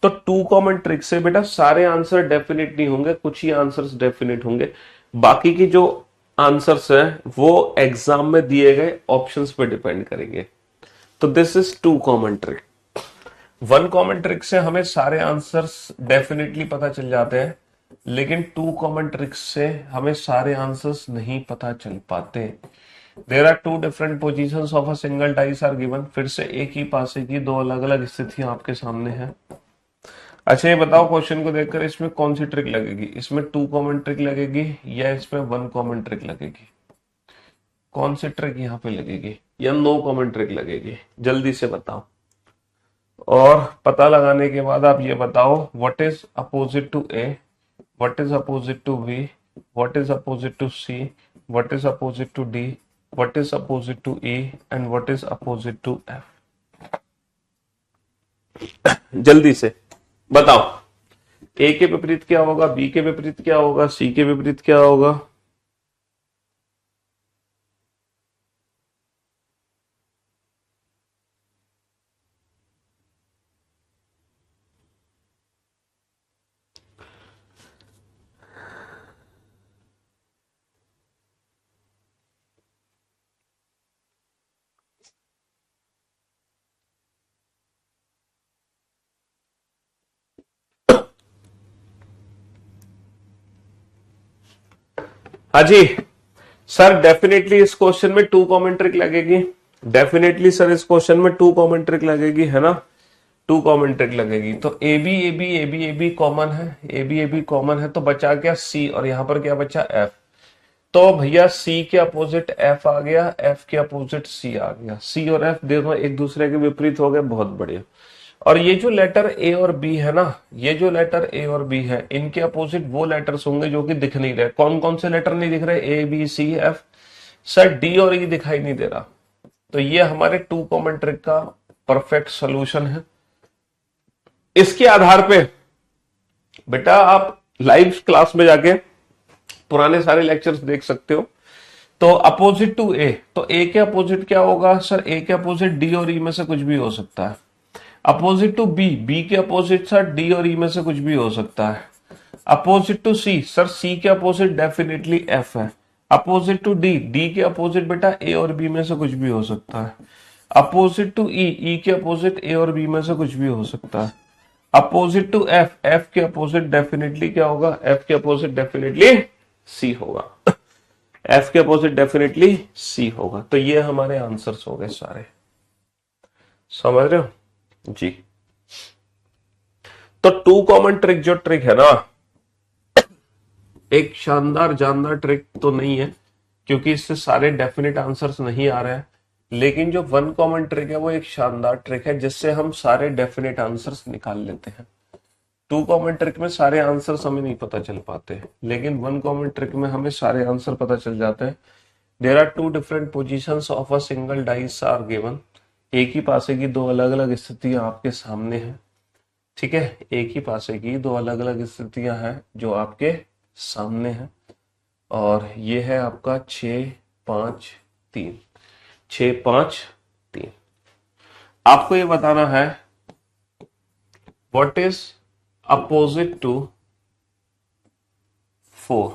तो टू कॉमन ट्रिक से बेटा सारे आंसर डेफिनेट नहीं होंगे, कुछ ही आंसर्स डेफिनेट होंगे। बाकी की जो आंसर्स हैं वो एग्जाम में दिए गए ऑप्शंस पे डिपेंड करेंगे। तो this is two common trick. One common trick से हमें सारे आंसर्स डेफिनेटली पता चल जाते हैं, लेकिन टू कॉमन ट्रिक्स से हमें सारे आंसर्स नहीं पता चल पाते। There are two different position of a single dice are given. फिर से एक ही पासे की दो अलग अलग स्थितियां आपके सामने हैं। अच्छा ये बताओ क्वेश्चन को देखकर इसमें कौन सी ट्रिक लगेगी? इसमें टू कॉमन ट्रिक लगेगी या इसमें वन कॉमन ट्रिक लगेगी? कौन सी ट्रिक यहाँ पे लगेगी, या नो कॉमन ट्रिक लगेगी? जल्दी से बताओ। और पता लगाने के बाद आप ये बताओ what is opposite to A, what is opposite to B, what is opposite to C, what is opposite to D, what is opposite to E and what is opposite to F. जल्दी से बताओ। ए के विपरीत क्या होगा, बी के विपरीत क्या होगा, सी के विपरीत क्या होगा? हाँ जी सर, डेफिनेटली इस क्वेश्चन में टू कॉमन ट्रिक लगेगी। डेफिनेटली सर इस क्वेश्चन में टू कॉमन ट्रिक लगेगी, है ना, टू कॉमन ट्रिक लगेगी। तो A B A B A B A B common है, A B A B common है, तो बचा क्या सी, और यहां पर क्या बचा एफ। तो भैया सी के अपोजिट एफ आ गया, एफ के अपोजिट सी आ गया। सी और एफ दोनों एक दूसरे के विपरीत हो गए, बहुत बढ़िया। और ये जो लेटर ए और बी है ना, ये जो लेटर ए और बी है, इनके अपोजिट वो लेटर्स होंगे जो कि दिख नहीं रहे। कौन कौन से लेटर नहीं दिख रहे? A B C F. Sir D और ई दिखाई नहीं दे रहा। तो ये हमारे टू कॉमन ट्रिक का परफेक्ट सोल्यूशन है। इसके आधार पे बेटा आप लाइव क्लास में जाके पुराने सारे लेक्चर्स देख सकते हो। तो अपोजिट टू ए, तो ए के अपोजिट क्या होगा? सर ए के अपोजिट डी और ई में से कुछ भी हो सकता है। अपोजिट टू बी, बी के अपोजिट सर डी और ई में से कुछ भी हो सकता है। अपोजिट टू सी, सर सी के अपोजिट डेफिनेटली एफ है। अपोजिट टू डी, डी के अपोजिट बेटा ए और बी में से कुछ भी हो सकता है। अपोजिट टू ई, ई के अपोजिट ए और बी में से कुछ भी हो सकता है। अपोजिट टू एफ, एफ के अपोजिट डेफिनेटली क्या होगा? एफ के अपोजिट डेफिनेटली सी होगा। एफ के अपोजिट डेफिनेटली सी होगा। तो ये हमारे आंसर्स हो गए सारे, समझ रहे हो जी। तो टू कॉमन ट्रिक जो ट्रिक है ना, एक शानदार जानदार ट्रिक तो नहीं है, क्योंकि इससे सारे डेफिनेट आंसर्स नहीं आ रहे हैं। लेकिन जो वन कॉमन ट्रिक है वो एक शानदार ट्रिक है, जिससे हम सारे डेफिनेट आंसर्स निकाल लेते हैं। टू कॉमन ट्रिक में सारे आंसर्स हमें नहीं पता चल पाते, लेकिन वन कॉमन ट्रिक में हमें सारे आंसर पता चल जाते हैं। There are two different positions of a single dice are given. एक ही पासे की दो अलग अलग स्थितियां आपके सामने हैं, ठीक है। एक ही पासे की दो अलग अलग स्थितियां हैं जो आपके सामने हैं, और ये है आपका 6 5 3, 6 5 3। आपको ये बताना है व्हाट इज अपोजिट टू 4।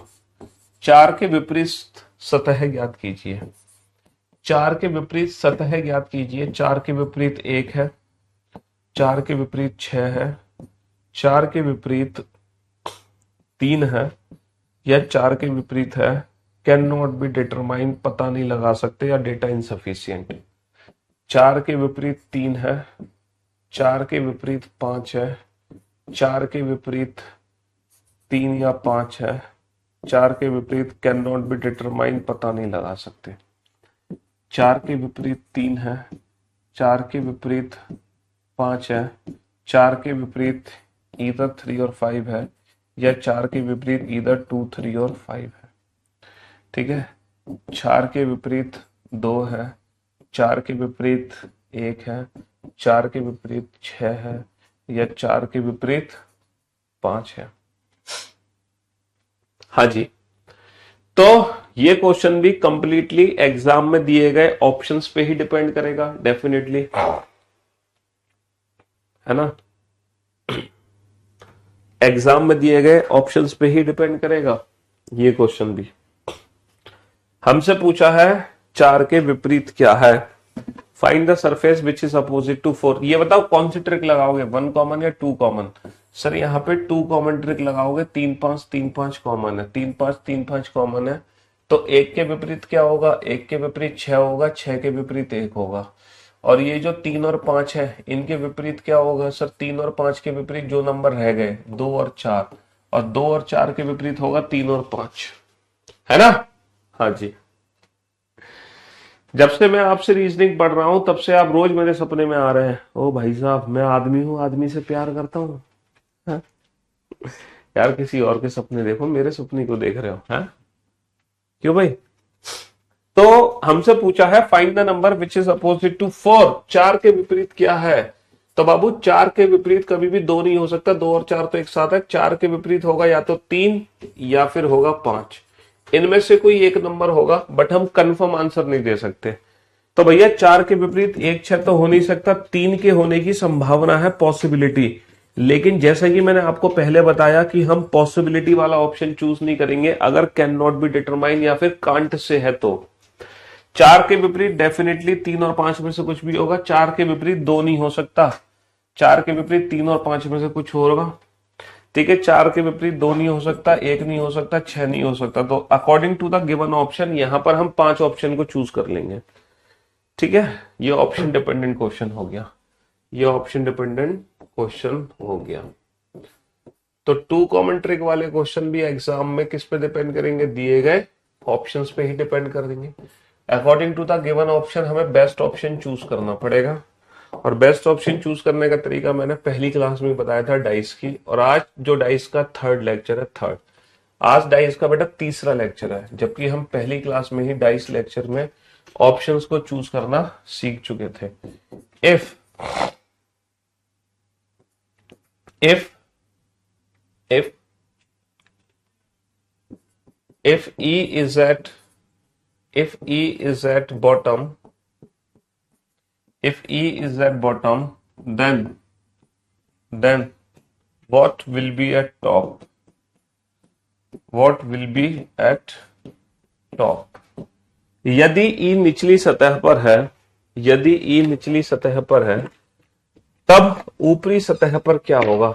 4 के विपरीत सतह ज्ञात कीजिए। 4 के विपरीत सतह ज्ञात कीजिए। 4 के विपरीत 1 है, 4 के विपरीत 6 है, 4 के विपरीत 3 है, या 4 के विपरीत है। कैन नॉट बी डिटरमाइन, पता नहीं लगा सकते, या डेटा इनसफिशियंट। 4 के विपरीत 3 है, 4 के विपरीत 5 है, 4 के विपरीत 3 या 5 है, 4 के विपरीत कैन नॉट बी डिटरमाइन, पता नहीं लगा सकते। 4 के विपरीत 3 है, 4 के विपरीत 5 है, 4 के विपरीत ईदर 3 और 5 है, या 4 के विपरीत ईदर 2 3 और 5 है, ठीक है। 4 के विपरीत 2 है, 4 के विपरीत 1 है, 4 के विपरीत 6 है, या 4 के विपरीत 5 है। हाँ जी, तो ये क्वेश्चन भी कंप्लीटली एग्जाम में दिए गए ऑप्शंस पे ही डिपेंड करेगा, डेफिनेटली, है ना। एग्जाम में दिए गए ऑप्शंस पे ही डिपेंड करेगा ये क्वेश्चन भी। हमसे पूछा है 4 के विपरीत क्या है, find the surface which is opposite to 4। ये बताओ कौन सी ट्रिक लगाओगे, वन कॉमन या टू कॉमन। सर यहाँ पे टू कॉमन ट्रिक लगाओगे। 3 5 3 5 कॉमन है, 3 5 3 5 कॉमन है, तो 1 के विपरीत क्या होगा, 1 के विपरीत 6 होगा, 6 के विपरीत 1 होगा। और ये जो 3 और 5 है, इनके विपरीत क्या होगा सर, 3 और 5 के विपरीत जो नंबर रह गए 2 और 4, और 2 और 4 के विपरीत होगा 3 और 5, है ना। हाँ जी, जब से मैं आपसे रीजनिंग पढ़ रहा हूं तब से आप रोज मेरे सपने में आ रहे हैं। ओ भाई साहब, मैं आदमी हूं, आदमी से प्यार करता हूं। हाँ? यार किसी और के सपने देखो, मेरे सपने क्यों देख रहे हो, हैं? क्यों भाई। तो हमसे पूछा है find the number which is opposite to 4। 4 के विपरीत क्या है, तो बाबू 4 के विपरीत कभी भी 2 नहीं हो सकता, 2 और 4 तो एक साथ है। 4 के विपरीत होगा या तो 3 या फिर होगा 5, इनमें से कोई एक नंबर होगा, बट हम कंफर्म आंसर नहीं दे सकते। तो भैया 4 के विपरीत 1 6 तो हो नहीं सकता, 3 के होने की संभावना है, पॉसिबिलिटी। लेकिन जैसा कि मैंने आपको पहले बताया कि हम पॉसिबिलिटी वाला ऑप्शन चूज नहीं करेंगे अगर कैन नॉट बी डिटरमाइन या फिर कांट से है तो। 4 के विपरीत डेफिनेटली 3 और 5 में से कुछ भी होगा। 4 के विपरीत 2 नहीं हो सकता, 4 के विपरीत 3 और 5 में से कुछ होगा, ठीक है। 4 के विपरीत 2 नहीं हो सकता, 1 नहीं हो सकता, 6 नहीं हो सकता। तो according to the given option यहां पर हम 5 ऑप्शन को चूज कर लेंगे, ठीक है। ये ऑप्शन डिपेंडेंट क्वेश्चन हो गया, ये ऑप्शन डिपेंडेंट क्वेश्चन हो गया। तो टू कॉमन ट्रिक वाले क्वेश्चन भी एग्जाम में किस पे डिपेंड करेंगे, दिए गए ऑप्शंस पे ही डिपेंड कर देंगे। According to the given option हमें बेस्ट ऑप्शन चूज करना पड़ेगा, और बेस्ट ऑप्शन चूज करने का तरीका मैंने पहली क्लास में बताया था डाइस की। और आज जो डाइस का थर्ड लेक्चर है, आज डाइस का बेटा तीसरा लेक्चर है, जबकि हम पहली क्लास में ही डाइस लेक्चर में ऑप्शंस को चूज करना सीख चुके थे। If if if if e is at if e is at bottom if e is at bottom, then what will be at top, what will be at top। यदि e निचली सतह पर है, यदि e निचली सतह पर है, तब ऊपरी सतह पर क्या होगा।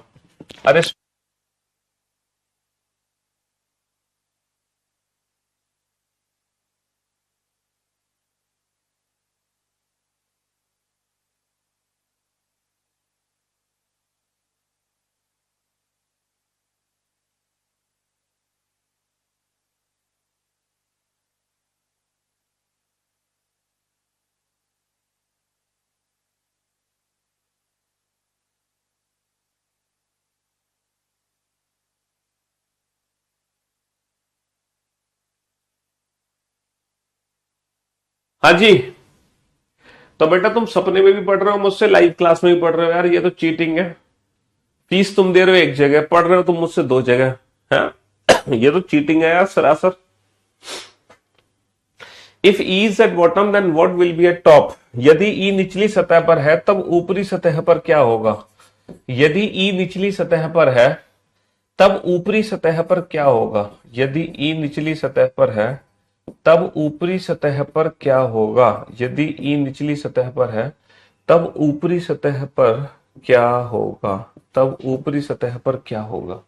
अरे हाँ जी। तो बेटा तुम सपने में भी पढ़ रहे हो मुझसे, लाइव क्लास में भी पढ़ रहे हो, यार ये तो चीटिंग है। फीस तुम दे रहे हो एक जगह, पढ़ रहे हो तुम मुझसे दो जगह है। ये तो चीटिंग है यार सरासर। If E is at bottom then what will be at top. यदि ई निचली सतह पर है तब ऊपरी सतह पर क्या होगा। यदि ई निचली सतह पर है तब ऊपरी सतह पर क्या होगा। यदि ई निचली सतह पर है तब ऊपरी सतह पर क्या होगा। यदि ई निचली सतह पर है तब ऊपरी सतह पर क्या होगा। तब ऊपरी सतह पर क्या होगा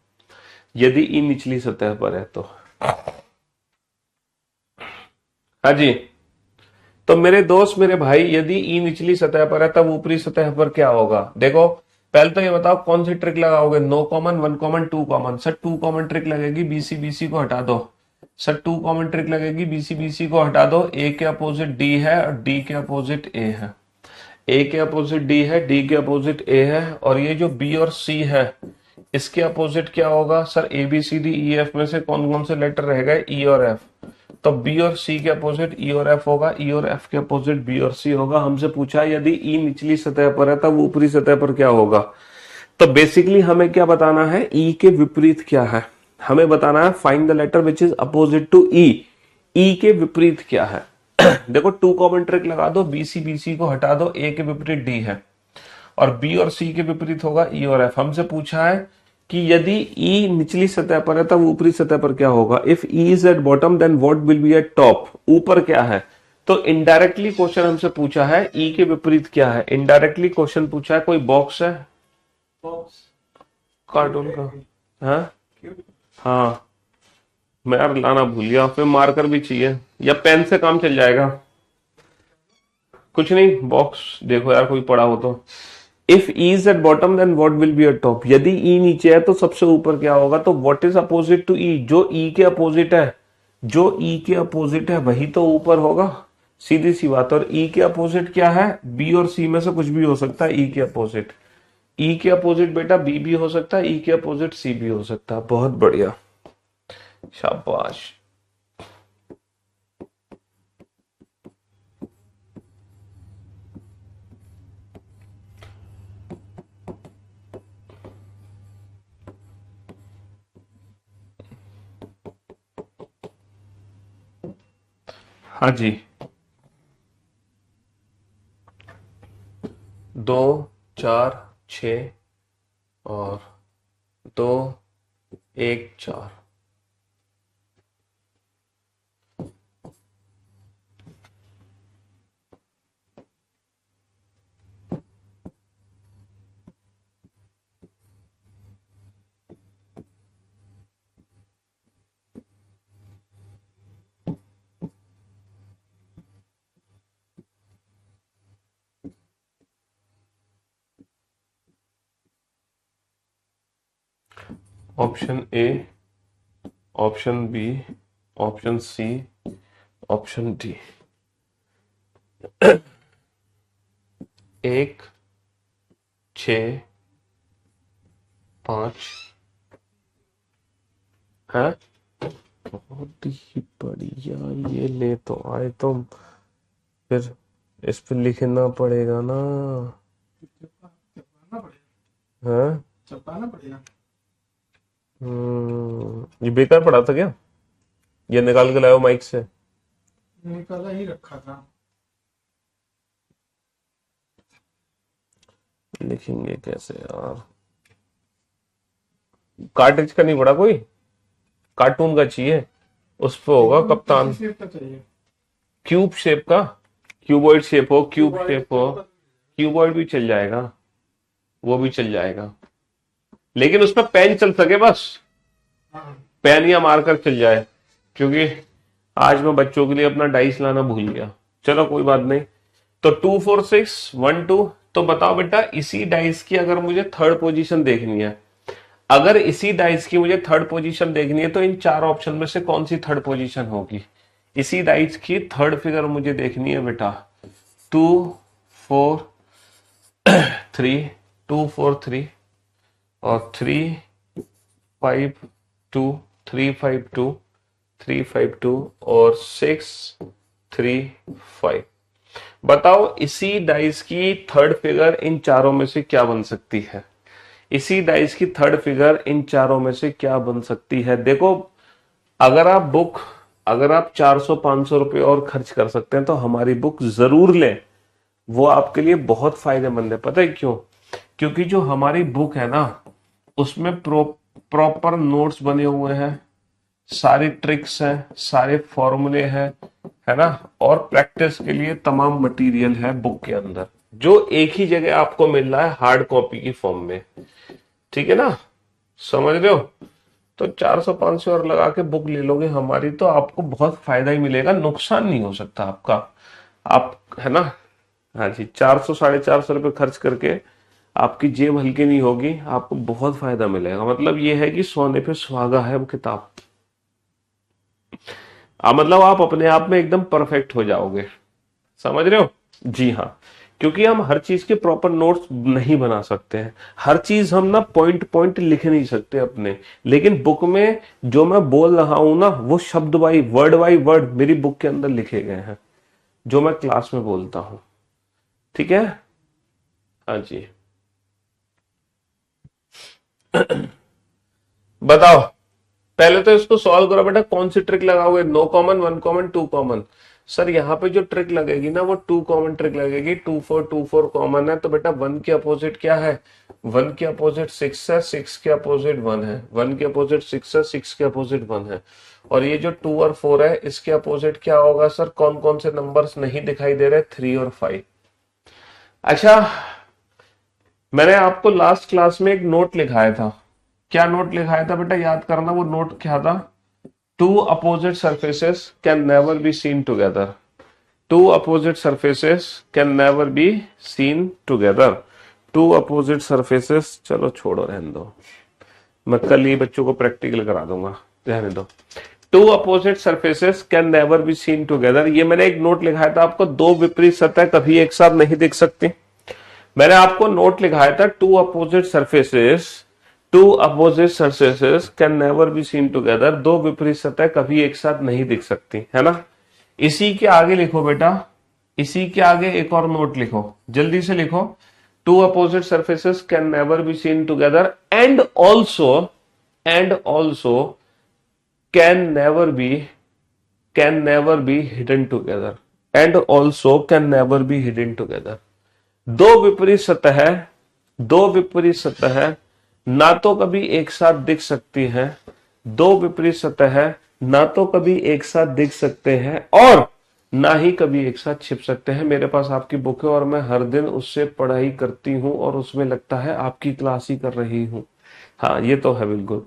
यदि ई निचली सतह पर है तो। हाँ जी। तो मेरे दोस्त मेरे भाई, यदि ई निचली सतह पर है तब ऊपरी सतह पर क्या होगा। देखो पहले तो ये बताओ कौन सी ट्रिक लगाओगे। No common, one common, two common. Sir two common trick लगेगी, बीसी बीसी को हटा दो। सर टू कॉमन ट्रिक लगेगी, बीसी बीसी को हटा दो। ए के अपोजिट डी है और डी के अपोजिट ए है। ए के अपोजिट डी है, डी के अपोजिट ए है, और ये जो बी और सी है इसके अपोजिट क्या होगा। Sir A B C D E F में से कौन कौन से लेटर रहेगा, ई और एफ। तो बी और सी के अपोजिट ई और एफ होगा, ई और एफ के अपोजिट बी और सी होगा। हमसे पूछा यदि ई निचली सतह पर है तब ऊपरी सतह पर क्या होगा। तो बेसिकली हमें क्या बताना है, ई के विपरीत क्या है। हमें बताना है find the letter which is opposite to E. E के विपरीत क्या है। देखो टू कॉमन ट्रिक लगा दो, बीसी बीसी को हटा दो, ए के विपरीत डी है और बी और सी के विपरीत होगा ई और एफ। हमसे पूछा है कि यदि ई निचली सतह पर है तब ऊपरी सतह पर क्या होगा। If E is at bottom then what will be at top. ऊपर क्या है, तो इनडायरेक्टली क्वेश्चन हमसे पूछा है ई के विपरीत क्या है। इनडायरेक्टली क्वेश्चन पूछा है, कोई बॉक्स है कार्टून का। हाँ हाँ, मैं यार लाना भूल गया, फिर मार्कर भी चाहिए या पेन से काम चल जाएगा। कुछ नहीं, बॉक्स देखो यार कोई पड़ा हो तो। If E is at bottom then what will be at top. यदि ई नीचे है तो सबसे ऊपर क्या होगा। तो व्हाट इज अपोजिट टू ई, जो ई के अपोजिट है, जो ई के अपोजिट है वही तो ऊपर होगा, सीधी सी बात। और ई के अपोजिट क्या है, बी और सी में से कुछ भी हो सकता है। ई के अपोजिट, ई के अपोजिट बेटा बी भी हो सकता है, ई के अपोजिट सी भी हो सकता है। बहुत बढ़िया, शाबाश। हाँ जी, 2 4 6 और 2 1 4। Option A, option B, option C, option D. 1 6 5 है। बहुत ही बढ़िया, ये ले तो आए तुम। फिर इस पे लिखना पड़ेगा ना। हाँ चपाना पड़ेगा। ये बेकार पड़ा था क्या, ये निकाल के लाओ माइक से। निकाला ही रखा था। लिखेंगे कैसे यार। कार्ट्रिज का नहीं पड़ा, कोई कार्टून का चाहिए, उस पे होगा कप्तान। क्यूब शेप का, क्यूबॉइड शेप हो, क्यूब शेप हो, क्यूबॉइड भी चल जाएगा, वो भी चल जाएगा, लेकिन उसमें पेन चल सके बस। पेन या मार्कर चल जाए, क्योंकि आज मैं बच्चों के लिए अपना डाइस लाना भूल गया। चलो कोई बात नहीं। तो 2 4 6 1 2। तो बताओ बेटा, इसी डाइस की अगर मुझे थर्ड पोजीशन देखनी है, अगर इसी डाइस की मुझे थर्ड पोजीशन देखनी है, तो इन चार ऑप्शन में से कौन सी थर्ड पोजीशन होगी। इसी डाइस की थर्ड फिगर मुझे देखनी है बेटा। 2 4 3, 2 4 3 और 3 5 2, 3 5 2, 3 5 2 और 6 3, 5। बताओ इसी डाइस की थर्ड फिगर इन चारों में से क्या बन सकती है? इसी डाइस की थर्ड फिगर इन चारों में से क्या बन सकती है? देखो, अगर आप 400-500 रुपए और खर्च कर सकते हैं तो हमारी बुक जरूर लें। वो आपके लिए बहुत फायदेमंद है। पता है क्यों? क्योंकि जो हमारी बुक है ना, उसमें प्रॉपर नोट्स बने हुए हैं, सारी ट्रिक्स हैं, सारे फॉर्मूले हैं, है ना, और प्रैक्टिस के लिए तमाम मटेरियल है बुक के अंदर, जो एक ही जगह आपको मिल रहा है हार्ड कॉपी की फॉर्म में। ठीक है ना, समझ रहे हो? तो 400-500 और लगा के बुक ले लोगे हमारी, तो आपको बहुत फायदा ही मिलेगा, नुकसान नहीं हो सकता आपका। आप, है ना, हाँ जी, 400-450 रुपए खर्च करके आपकी जेब हल्की नहीं होगी, आपको बहुत फायदा मिलेगा। मतलब ये है कि सोने पे सुहागा है वो किताब। मतलब आप अपने आप में एकदम परफेक्ट हो जाओगे। समझ रहे हो? जी हाँ, क्योंकि हम हर चीज के प्रॉपर नोट्स नहीं बना सकते हैं, हर चीज हम ना पॉइंट पॉइंट लिख नहीं सकते अपने, लेकिन बुक में जो मैं बोल रहा हूं ना, वो शब्द बाई वर्ड मेरी बुक के अंदर लिखे गए हैं, जो मैं क्लास में बोलता हूं। ठीक है? हाँ जी, बताओ, पहले तो इसको सॉल्व करो बेटा। कौन सी ट्रिक लगाओगे? No common, 1 common, 2 common. Sir यहाँ पे जो ट्रिक लगेगी ना, वो 2 कॉमन ट्रिक लगेगी। 2 4 कॉमन है, तो बेटा 1 के अपोजिट क्या है? 1 के अपोजिट 6 है, 6 के अपोजिट 1 है। 1 के अपोजिट 6 है, 6 के अपोजिट 1 है। और ये जो 2 और 4 है, इसके अपोजिट क्या होगा सर? कौन कौन से नंबर्स नहीं दिखाई दे रहे? 3 और 5। अच्छा, मैंने आपको लास्ट क्लास में एक नोट लिखाया था। क्या नोट लिखाया था बेटा? याद करना, वो नोट क्या था? Two opposite surfaces can never be seen together. Two opposite surfaces can never be seen together. Two opposite surfaces, चलो छोड़ो, रहने दो, मैं कल ही बच्चों को प्रैक्टिकल करा दूंगा, रहने दो। Two opposite surfaces can never be seen together, ये मैंने एक नोट लिखाया था आपको। दो विपरीत सतह कभी एक साथ नहीं दिख सकती। मैंने आपको नोट लिखाया था, two opposite surfaces can never be seen together. दो विपरीत सतह कभी एक साथ नहीं दिख सकती, है ना। इसी के आगे लिखो बेटा, इसी के आगे एक और नोट लिखो, जल्दी से लिखो। Two opposite surfaces can never be seen together and also can never be hidden together. And also can never be hidden together. दो विपरीत सतह ना तो कभी एक साथ दिख सकती हैं, दो विपरीत सतह ना तो कभी एक साथ दिख सकते हैं और ना ही कभी एक साथ छिप सकते हैं। मेरे पास आपकी बुक है और मैं हर दिन उससे पढ़ाई करती हूं और उसमें लगता है आपकी क्लास ही कर रही हूं। हाँ, ये तो है बिल्कुल।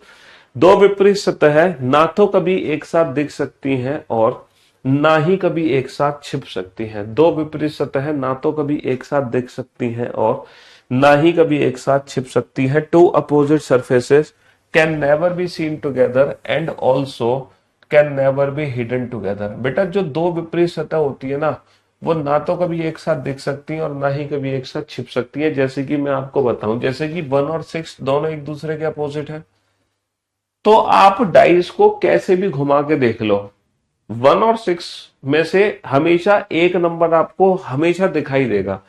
दो विपरीत सतह ना तो कभी एक साथ दिख सकती हैं और ना ही कभी एक साथ छिप सकती हैं। दो विपरीत सतह ना तो कभी एक साथ दिख सकती हैं और ना ही कभी एक साथ छिप सकती है। Two opposite surfaces can never be seen together and also can never be hidden together. बेटा जो दो विपरीत सतह होती है ना, वो ना तो कभी एक साथ दिख सकती है और ना ही कभी एक साथ छिप सकती है। जैसे कि मैं आपको बताऊं, जैसे कि 1 और 6 दोनों एक दूसरे के अपोजिट है, तो आप डाइस को कैसे भी घुमा के देख लो, 1 और 6 में से हमेशा एक नंबर आपको हमेशा दिखाई देगा।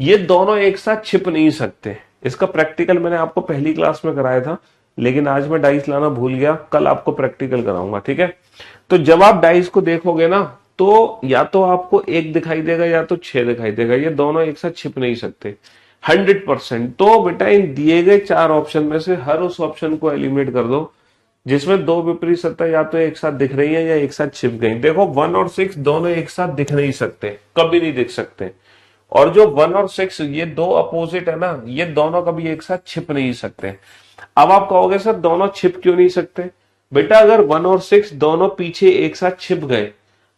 ये दोनों एक साथ छिप नहीं सकते। इसका प्रैक्टिकल मैंने आपको पहली क्लास में कराया था, लेकिन आज मैं डाइस लाना भूल गया, कल आपको प्रैक्टिकल कराऊंगा। ठीक है? तो जब आप डाइस को देखोगे ना, तो या तो आपको एक दिखाई देगा या तो 6 दिखाई देगा। ये दोनों एक साथ छिप नहीं सकते 100%। तो बेटा इन दिए गए 4 ऑप्शन में से हर उस ऑप्शन को एलिमिनेट कर दो जिसमें दो विपरीत सतह या तो एक साथ दिख रही है या एक साथ छिप गई। देखो 1 और 6 दोनों एक साथ दिख नहीं सकते, कभी नहीं दिख सकते। और जो 1 और 6 ये दो अपोजिट है ना, ये दोनों कभी एक साथ छिप नहीं सकते। अब आप कहोगे सर दोनों छिप क्यों नहीं सकते? बेटा अगर 1 और 6 दोनों पीछे एक साथ छिप गए,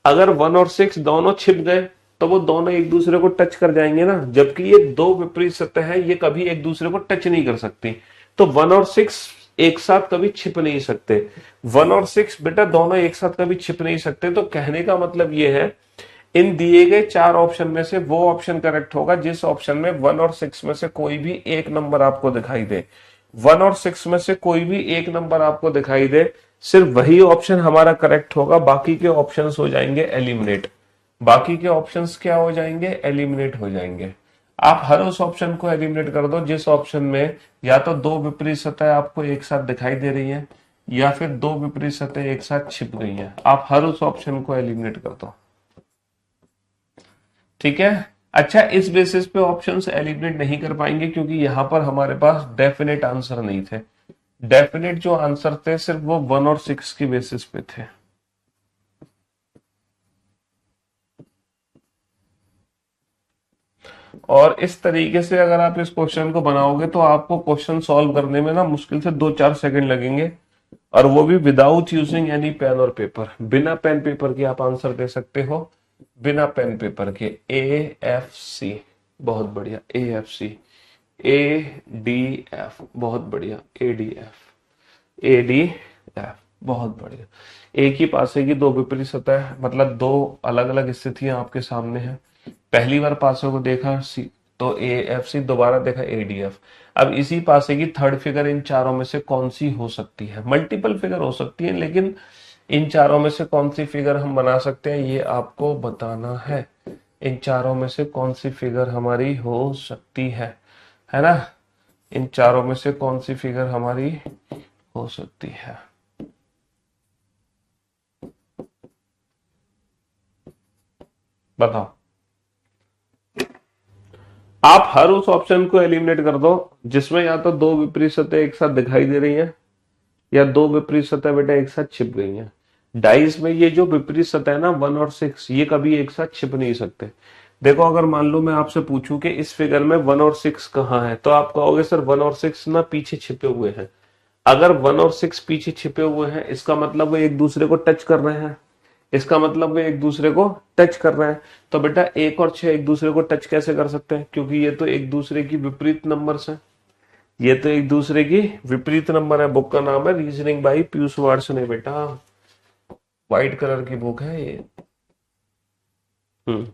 अगर 1 और 6 दोनों छिप गए तो वो दोनों एक दूसरे को टच कर जाएंगे ना, जबकि ये दो विपरीत सतह है, ये कभी एक दूसरे को टच नहीं कर सकती। तो 1 और 6 एक साथ कभी छिप नहीं सकते। 1 और 6 बेटा दोनों एक साथ कभी छिप नहीं सकते। तो कहने का मतलब ये है, इन दिए गए 4 ऑप्शन में से वो ऑप्शन करेक्ट होगा जिस ऑप्शन में 1 और 6 में से कोई भी एक नंबर आपको दिखाई दे। 1 और 6 में से कोई भी एक नंबर आपको दिखाई दे, सिर्फ वही ऑप्शन हमारा करेक्ट होगा, बाकी के ऑप्शंस हो जाएंगे एलिमिनेट। बाकी के ऑप्शंस क्या हो जाएंगे, एलिमिनेट हो जाएंगे। आप हर उस ऑप्शन को एलिमिनेट कर दो जिस ऑप्शन में या तो दो विपरीत सतह आपको एक साथ दिखाई दे रही है या फिर दो विपरीत सतह एक साथ छिप गई है। आप हर उस ऑप्शन को एलिमिनेट कर दो, ठीक है। अच्छा, इस बेसिस पे ऑप्शंस एलिमिनेट नहीं कर पाएंगे क्योंकि यहां पर हमारे पास डेफिनेट आंसर नहीं थे। डेफिनेट जो आंसर थे सिर्फ वो 1 और 6 की बेसिस पे थे। और इस तरीके से अगर आप इस क्वेश्चन को बनाओगे तो आपको क्वेश्चन सॉल्व करने में ना मुश्किल से 2-4 सेकंड लगेंगे, और वो भी विदाउट यूजिंग एनी पेन और पेपर। बिना पेन पेपर के आप आंसर दे सकते हो, बिना पेन पेपर के। AFC, बहुत बढ़िया। AFC, ADF, बहुत बढ़िया। ADF, बहुत बढ़िया। एक ही पासे की दो विपरीत सतह, मतलब दो अलग अलग स्थितियां आपके सामने हैं। पहली बार पासों को देखा तो AFC, दोबारा देखा ADF। अब इसी पासे की थर्ड फिगर इन चारों में से कौन सी हो सकती है? मल्टीपल फिगर हो सकती है, लेकिन इन चारों में से कौन सी फिगर हम बना सकते हैं ये आपको बताना है। इन चारों में से कौन सी फिगर हमारी हो सकती है ना? इन चारों में से कौन सी फिगर हमारी हो सकती है? बताओ। आप हर उस ऑप्शन को एलिमिनेट कर दो जिसमें या तो दो विपरीत सतह एक साथ दिखाई दे रही हैं या दो विपरीत सतह बेटा एक साथ छिप गई हैं। डाइस में ये जो विपरीत सतह है ना 1 और 6, ये कभी एक साथ छिप नहीं सकते। देखो, अगर मान लो मैं आपसे पूछूं कि इस फिगर में 1 और 6 कहाँ है, तो आप कहोगे सर 1 और 6 ना पीछे छिपे हुए हैं। अगर 1 और 6 पीछे छिपे हुए हैं इसका मतलब वो एक दूसरे को टच कर रहे हैं, इसका मतलब वो एक दूसरे को टच कर रहे हैं। तो बेटा 1 और 6 एक दूसरे को टच कैसे कर सकते हैं? क्योंकि ये तो एक दूसरे की विपरीत नंबर्स हैं। ये तो एक दूसरे की विपरीत नंबर है। बुक का नाम है रीजनिंग बाई पीयूष वाटसन है बेटा, व्हाइट कलर की बुक है ये। हम्म।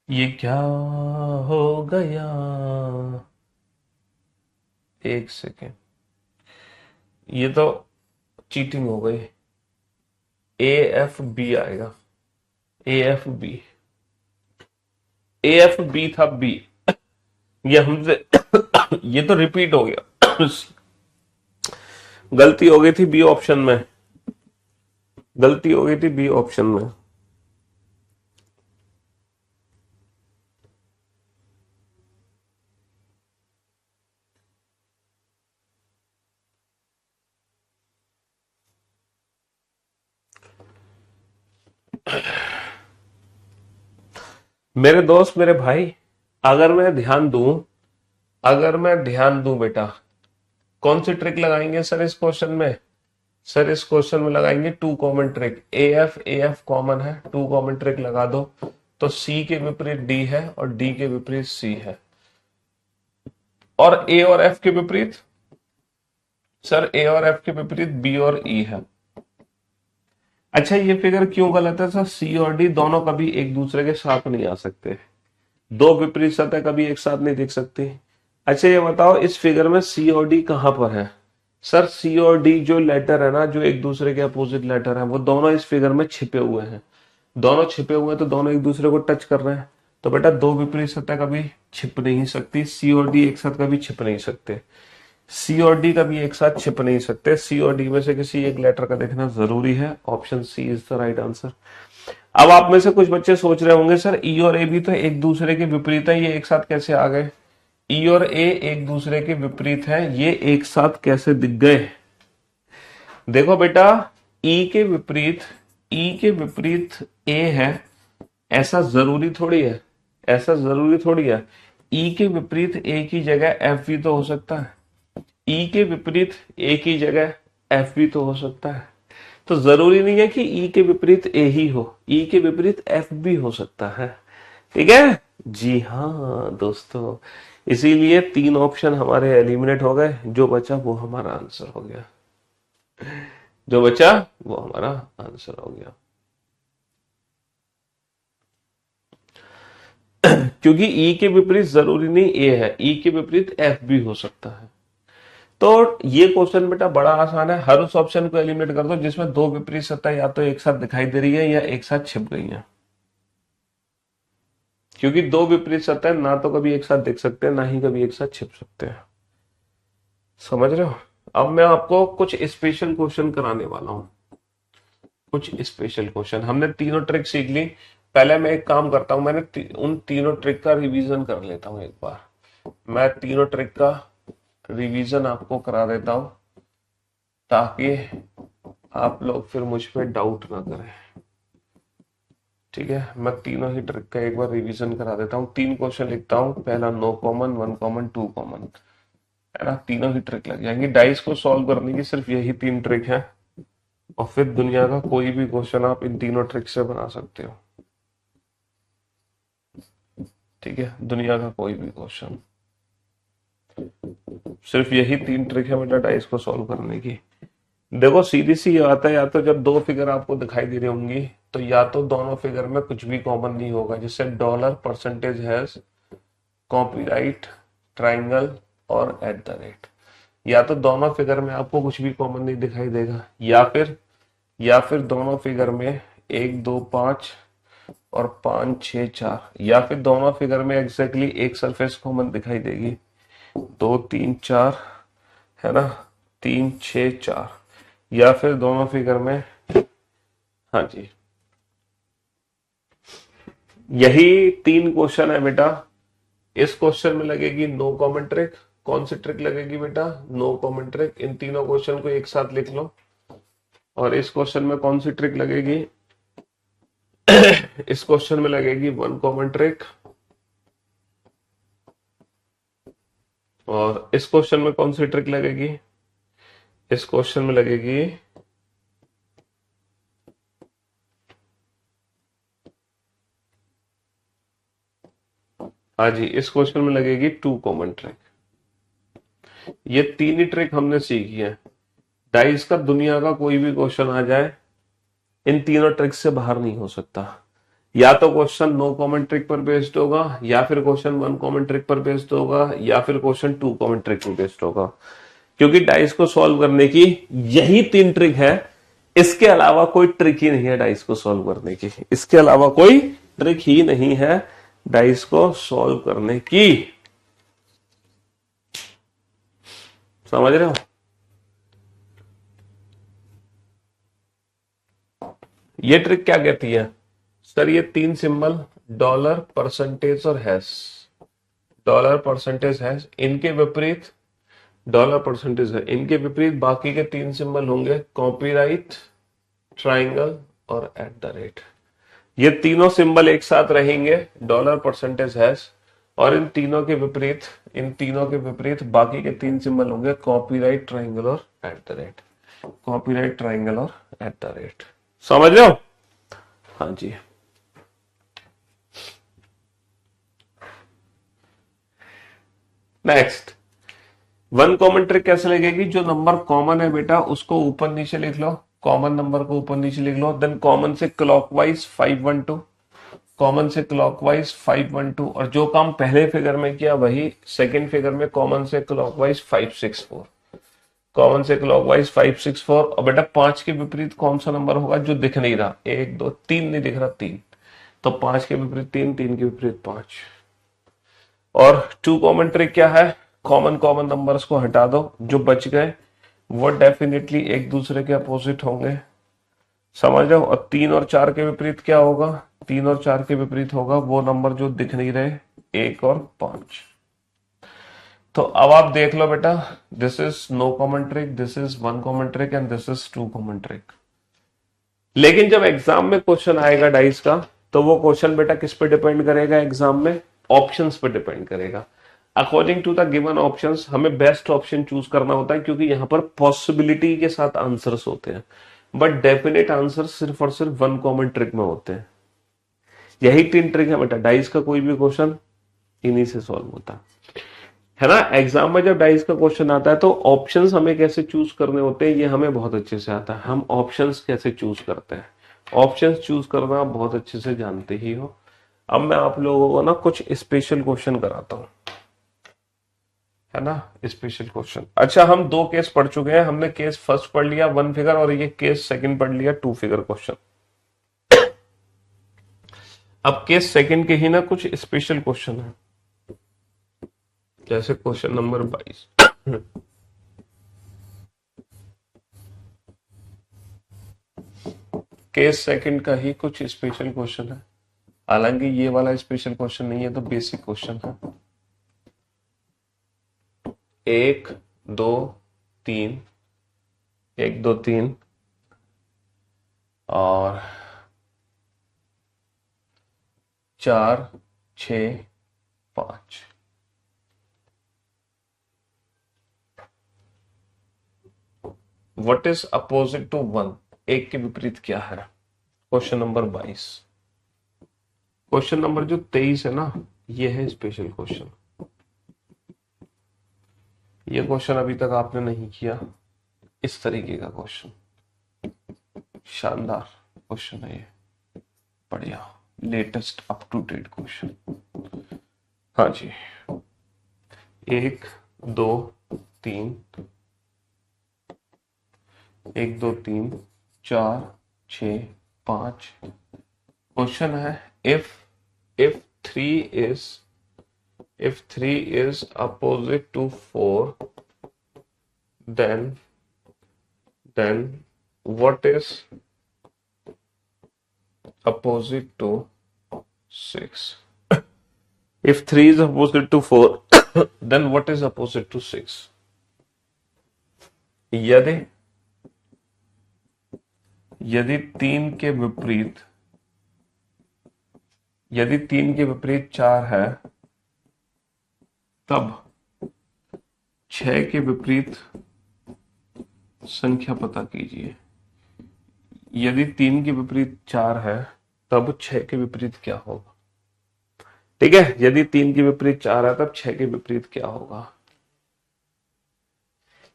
ये क्या हो गया, एक सेकेंड, ये तो चीटिंग हो गई। AFB आएगा, AFB। AFB था B, ये हमसे ये तो रिपीट हो गया। गलती हो गई थी बी ऑप्शन में, गलती हो गई थी बी ऑप्शन में। मेरे दोस्त, मेरे भाई, अगर मैं ध्यान दूं, अगर मैं ध्यान दूं बेटा, कौन सी ट्रिक लगाएंगे सर इस क्वेश्चन में? सर इस क्वेश्चन में लगाएंगे two common trick. AF common है, टू कॉमन ट्रिक लगा दो तो C के विपरीत D है और D के विपरीत C है, और A और F के विपरीत, सर A और F के विपरीत B और E है। अच्छा, ये फिगर क्यों गलत है सर? C और D दोनों कभी एक दूसरे के साथ नहीं आ सकते, दो विपरीत सतह कभी एक साथ नहीं दिख सकती। अच्छा ये बताओ, इस फिगर में C और D कहां पर है? सर C और D जो लेटर है ना, जो एक दूसरे के अपोजिट लेटर है, वो दोनों इस फिगर में छिपे हुए हैं। दोनों छिपे हुए हैं तो दोनों एक दूसरे को टच कर रहे हैं। तो बेटा दो विपरीत सतह कभी छिप नहीं सकती, C और D एक साथ कभी छिप नहीं सकते। C और D कभी एक साथ छिप नहीं सकते। C और D में से किसी एक लेटर का देखना जरूरी है। Option C is the right answer. अब आप में से कुछ बच्चे सोच रहे होंगे सर E और A भी तो एक दूसरे के विपरीत है, ये एक साथ कैसे आ गए? E और A एक दूसरे के विपरीत है, ये एक साथ कैसे दिख गए? देखो बेटा, E के विपरीत A है, ऐसा जरूरी थोड़ी है, ऐसा जरूरी थोड़ी है। E के विपरीत A की जगह F भी तो हो सकता है, E के विपरीत A की जगह F भी तो हो सकता है। तो जरूरी नहीं है कि E के विपरीत A ही हो, E के विपरीत F भी हो सकता है। ठीक है जी हाँ दोस्तों, इसीलिए तीन ऑप्शन हमारे एलिमिनेट हो गए, जो बचा वो हमारा आंसर हो गया। जो बचा वो हमारा आंसर हो गया। क्योंकि ई के विपरीत जरूरी नहीं ए है, ई के विपरीत एफ भी हो सकता है। तो ये क्वेश्चन बेटा बड़ा आसान है। हर उस ऑप्शन को एलिमिनेट कर दो जिसमें दो विपरीत सत्ता या तो एक साथ दिखाई दे रही है या एक साथ छिप गई है। क्योंकि दो विपरीत सत्ताएं ना तो कभी एक साथ दिख सकते हैं ना ही कभी एक साथ छिप सकते हैं। समझ रहे हो? अब मैं आपको कुछ स्पेशल क्वेश्चन कराने वाला हूं। कुछ स्पेशल क्वेश्चन, हमने तीनों ट्रिक सीख ली। पहले मैं एक काम करता हूं, उन तीनों ट्रिक का रिवीजन कर लेता हूं एक बार। मैं तीनों ट्रिक का रिवीजन आपको करा देता हूं ताकि आप लोग फिर मुझ पे डाउट ना करें। ठीक है, मैं तीनों ही ट्रिक का एक बार रिवीजन करा देता हूँ। तीन क्वेश्चन लिखता हूँ, पहला no common, one common, two common, है ना। तीनों ही ट्रिक लग जाएंगी। डाइस को सॉल्व करने की सिर्फ यही तीन ट्रिक है और फिर दुनिया का कोई भी क्वेश्चन आप इन तीनों ट्रिक से बना सकते हो। ठीक है, दुनिया का कोई भी क्वेश्चन, सिर्फ यही तीन ट्रिक है बेटा डाइस को सॉल्व करने की। देखो सीधी सी बात है, या तो जब दो फिगर आपको दिखाई दे रही होंगी तो या तो दोनों फिगर में कुछ भी कॉमन नहीं होगा, जैसे dollar, percentage has, copyright, triangle और एट द रेट। या तो दोनों फिगर में आपको कुछ भी कॉमन नहीं दिखाई देगा, या फिर दोनों फिगर में 1 2 5 और 5 6 4, या फिर दोनों फिगर में एग्जैक्टली एक सरफेस कॉमन दिखाई देगी, 2 3 4, है ना, 3 6 4, या फिर दोनों फिगर में, हाँ जी, यही तीन क्वेश्चन है बेटा। इस क्वेश्चन में लगेगी नो कॉमन ट्रिक। कौन सी ट्रिक लगेगी बेटा? No common trick. इन तीनों क्वेश्चन को एक साथ लिख लो। और इस क्वेश्चन में कौन सी ट्रिक लगेगी? इस क्वेश्चन में लगेगी वन कॉमन ट्रिक। और इस क्वेश्चन में कौन सी ट्रिक लगेगी? इस क्वेश्चन में लगेगी हाँ जी, इस क्वेश्चन में लगेगी टू कॉमन ट्रिक। ये तीन ही ट्रिक हमने सीखी है। डाइस का दुनिया का कोई भी क्वेश्चन आ जाए, इन तीनों ट्रिक से बाहर नहीं हो सकता। या तो क्वेश्चन नो कॉमन ट्रिक पर बेस्ड होगा, या फिर क्वेश्चन वन कॉमन ट्रिक पर बेस्ड होगा, या फिर क्वेश्चन टू कॉमन ट्रिक पर बेस्ड होगा। क्योंकि डाइस को सॉल्व करने की यही तीन ट्रिक है। इसके अलावा कोई ट्रिक ही नहीं है डाइस को सॉल्व करने की। इसके अलावा कोई ट्रिक ही नहीं है डाइस को सॉल्व करने की। समझ रहे हो? ये ट्रिक क्या कहती है? सर ये तीन सिंबल डॉलर, परसेंटेज और हैश, डॉलर, परसेंटेज, हैश, इनके विपरीत, डॉलर, परसेंटेज है, इनके विपरीत बाकी के तीन सिंबल होंगे कॉपीराइट, ट्राइंगल और एट द रेट। ये तीनों सिंबल एक साथ रहेंगे, डॉलर, परसेंटेज, हैश, और इन तीनों के विपरीत बाकी के तीन सिंबल होंगे कॉपीराइट, ट्राइंगल और at the rate. Copyright, triangle और एट द रेट। समझ रहे हो? हाँ जी। नेक्स्ट, वन कॉमन ट्रिक कैसे लगेगी? जो नंबर कॉमन है बेटा उसको ऊपर नीचे लिख लो, कॉमन नंबर को ऊपर नीचे लिख लो। देन कॉमन से क्लॉकवाइज 512, कॉमन से क्लॉकवाइज 512, और जो काम पहले फिगर में किया वही सेकंड फिगर में कॉमन से क्लॉकवाइज 564, कॉमन से क्लॉकवाइज 564। और बेटा 5 के विपरीत कौन सा नंबर होगा जो दिख नहीं रहा? 1 2 3 नहीं दिख रहा, 3, तो 5 के विपरीत 3, 3 के विपरीत 5। और टू कॉमन ट्रिक क्या है? कॉमन नंबर्स को हटा दो, जो बच गए वो डेफिनेटली एक दूसरे के अपोजिट होंगे। समझ रहे हो? और 3 और 4 के विपरीत क्या होगा? 3 और 4 के विपरीत होगा वो नंबर जो दिख नहीं रहे, 1 और 5। तो अब आप देख लो बेटा, this is no common trick, this is one common trick and this is two common trick. लेकिन जब एग्जाम में क्वेश्चन आएगा डाइस का, तो वो क्वेश्चन बेटा किस पे डिपेंड करेगा? एग्जाम में ऑप्शंस पे डिपेंड करेगा। According to the given options हमें बेस्ट ऑप्शन चूज करना होता है, क्योंकि यहां पर पॉसिबिलिटी के साथ आंसर्स होते हैं, बट डेफिनेट आंसर सिर्फ और सिर्फ वन कॉमन ट्रिक में होते हैं। यही तीन ट्रिक है बेटा, डाइस का कोई भी क्वेश्चन इन्हीं से सॉल्व होता है। है ना। एग्जाम में जब डाइस का क्वेश्चन आता है तो ऑप्शंस हमें कैसे चूज करने होते हैं ये हमें बहुत अच्छे से आता है। हम ऑप्शंस कैसे चूज करते हैं, ऑप्शंस चूज करना आप बहुत अच्छे से जानते ही हो। अब मैं आप लोगों को ना कुछ स्पेशल क्वेश्चन कराता हूं, है ना, स्पेशल क्वेश्चन। अच्छा, हम दो केस पढ़ चुके हैं। हमने केस फर्स्ट पढ़ लिया 1 फिगर, और ये केस सेकंड पढ़ लिया 2 फिगर क्वेश्चन। अब केस सेकंड के ही ना कुछ स्पेशल क्वेश्चन है, जैसे क्वेश्चन नंबर 22। केस सेकंड का ही कुछ स्पेशल क्वेश्चन है, हालांकि ये वाला स्पेशल क्वेश्चन नहीं है, तो बेसिक क्वेश्चन है। 1 2 3, 1 2 3 और 4 6 5। व्हाट इज अपोजिट टू 1, एक के विपरीत क्या है। Question number 22। क्वेश्चन नंबर जो 23 है ना, ये है स्पेशल क्वेश्चन। ये क्वेश्चन अभी तक आपने नहीं किया, इस तरीके का क्वेश्चन, शानदार क्वेश्चन है ये, बढ़िया, latest up to date question. हाँ जी, 1 2 3, 1 2 3 4 6 5। क्वेश्चन है, if if 3 is if 3 is opposite to 4, then what is opposite to 6? If 3 is opposite to 4, then what is opposite to 6? यदि यदि 3 के विपरीत यदि 3 के विपरीत 4 है, तब 6 के विपरीत संख्या पता कीजिए। यदि 3 के विपरीत 4 है, तब 6 के विपरीत क्या होगा। ठीक है, यदि 3 के विपरीत 4 है, तब 6 के विपरीत क्या होगा।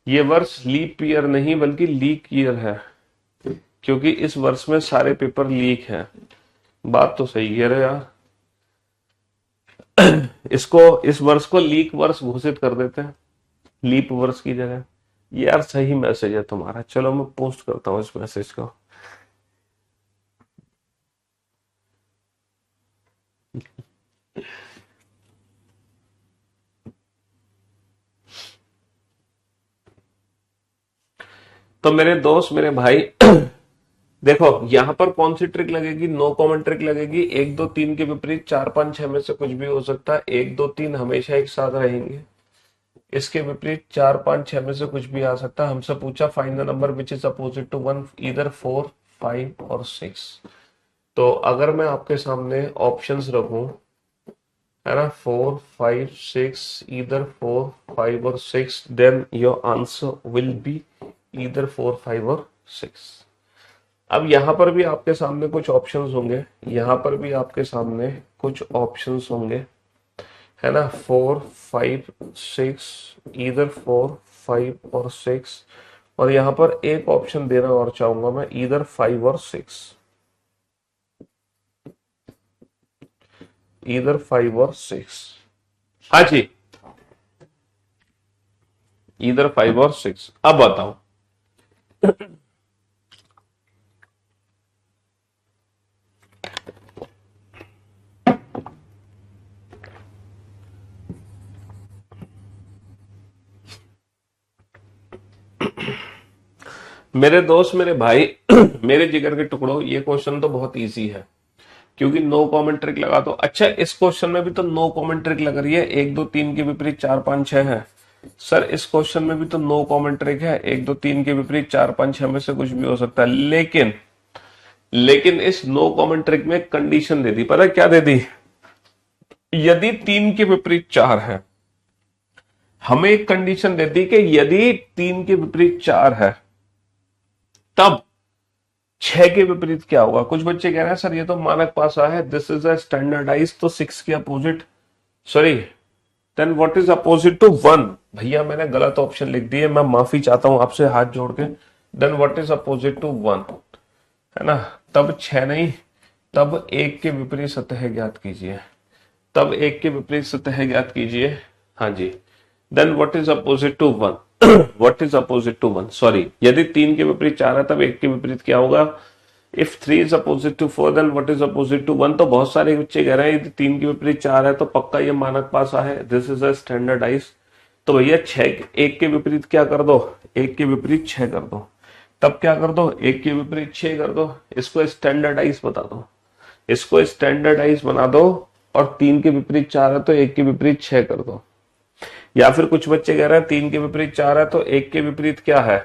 ये वर्ष लीप ईयर नहीं बल्कि लीक ईयर है, क्योंकि इस वर्ष में सारे पेपर लीक हैं। बात तो सही है रे यार। इस वर्ष को लीक वर्ष घोषित कर देते हैं, लीप वर्ष की जगह। ये यार सही मैसेज है तुम्हारा। चलो मैं पोस्ट करता हूं इस मैसेज को। तो मेरे दोस्त, मेरे भाई, देखो यहां पर कौन सी ट्रिक लगेगी, नो कॉमन ट्रिक लगेगी। 1 2 3 के विपरीत 4 5 6 में से कुछ भी हो सकता है। 1 2 3 हमेशा एक साथ रहेंगे। इसके विपरीत 4 5 6 में से कुछ भी आ सकता है। हमसे पूछा find the number which is opposite to 1, either 4 5 और 6। तो अगर मैं आपके सामने ऑप्शंस रखूं, है ना, 4 5 6, ईदर 4 5 और 6, then your answer will be either 4 5 और 6। अब यहां पर भी आपके सामने कुछ ऑप्शंस होंगे, यहां पर भी आपके सामने कुछ ऑप्शंस होंगे, है ना, 4 5 6, ईदर 4 5 और 6। और यहां पर एक ऑप्शन देना और चाहूंगा मैं, ईदर 5 और 6, ईदर 5 और 6। हाँ जी, ईदर 5 और 6। अब बताओ, मेरे दोस्त, मेरे भाई, मेरे जिगर के टुकड़ों, ये क्वेश्चन तो बहुत इजी है, क्योंकि नो कॉमन ट्रिक लगा दो। अच्छा, इस क्वेश्चन में भी तो नो कॉमन ट्रिक लग रही है। 1 2 3 के विपरीत 4 5 6 है। सर इस क्वेश्चन में भी तो नो कॉमन ट्रिक है। 1 2 3 के विपरीत 4 5 6 में से कुछ भी हो सकता है। लेकिन इस नो कॉमन ट्रिक में कंडीशन दे दी, पता है क्या दे दी। यदि 3 के विपरीत 4 है, हमें एक कंडीशन दे दी कि यदि 3 के विपरीत 4 है, तब 6 के विपरीत क्या होगा। कुछ बच्चे कह रहे हैं सर ये तो मानक पासा है, दिस इज अ स्टैंडर्डाइज, तो 6 के अपोजिट, sorry then what is opposite to 1? भैया मैंने गलत ऑप्शन लिख दिए, मैं माफी चाहता हूं आपसे हाथ जोड़ के। Then what is opposite to 1, है ना? तब 6 नहीं, तब 1 के विपरीत सतह ज्ञात कीजिए, तब 1 के विपरीत सतह ज्ञात कीजिए। हाँ जी। Then what is opposite to 1? What is opposite to 1? Sorry, यदि 3 के विपरीत 4 है तब 1 के विपरीत क्या होगा? If 3 is opposite to 4 then what is opposite to 1? तो बहुत सारे बच्चे कह रहे हैं यदि 3 के विपरीत 4 है तो पक्का ये मानक पासा है, दिस इज अ स्टैंडर्डाइज। तो भैया 6 1 के विपरीत क्या कर दो? 1 के विपरीत 6 कर दो। तब क्या कर दो? 1 के विपरीत 6 कर दो। इसको स्टैंडर्डाइज बता दो, इसको स्टैंडर्डाइज बना दो। और 3 के विपरीत 4 है तो 1 के विपरीत 6 कर दो। या फिर कुछ बच्चे कह रहे हैं 3 के विपरीत 4 है तो 1 के विपरीत क्या है?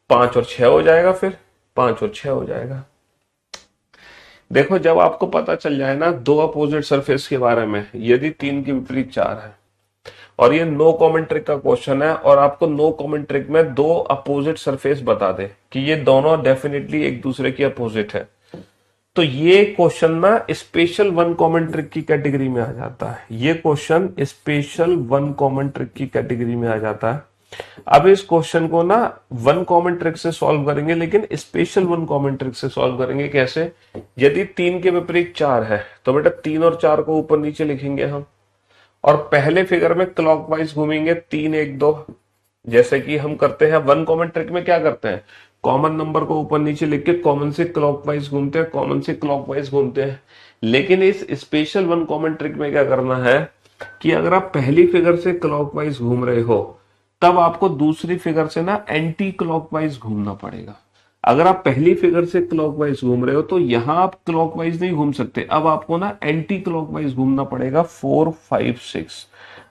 5 और 6 हो जाएगा, फिर 5 और 6 हो जाएगा। देखो जब आपको पता चल जाए ना दो अपोजिट सरफेस के बारे में, यदि 3 के विपरीत 4 है और ये नो कॉमेंट ट्रिक का क्वेश्चन है और आपको नो कॉमेंट ट्रिक में दो अपोजिट सरफेस बता दे कि ये दोनों डेफिनेटली एक दूसरे के अपोजिट है, तो ये क्वेश्चन ना स्पेशल वन कॉमन ट्रिक की कैटेगरी में आ जाता है। ये question special one common trick की कैटेगरी में आ जाता है। अब इस क्वेश्चन को ना वन कॉमन ट्रिक से सॉल्व करेंगे, लेकिन स्पेशल वन कॉमन ट्रिक से सॉल्व करेंगे। कैसे? यदि 3 के विपरीत 4 है तो बेटा 3 और 4 को ऊपर नीचे लिखेंगे हम, और पहले फिगर में क्लॉकवाइज घूमेंगे 3 1 2, जैसे कि हम करते हैं वन कॉमन ट्रिक में। क्या करते हैं? कॉमन नंबर को ऊपर नीचे लिख के कॉमन से क्लॉकवाइज घूमते हैं, कॉमन से क्लॉकवाइज घूमते हैं। लेकिन इस स्पेशल वन कॉमन ट्रिक में क्या करना है कि अगर आप पहली फिगर से क्लॉकवाइज घूम रहे हो तब आपको दूसरी फिगर से ना एंटी क्लॉकवाइज घूमना पड़ेगा। अगर आप पहली फिगर से क्लॉकवाइज घूम रहे हो तो यहां आप क्लॉकवाइज नहीं घूम सकते, अब आपको ना एंटी क्लॉकवाइज घूमना पड़ेगा 4 5 6।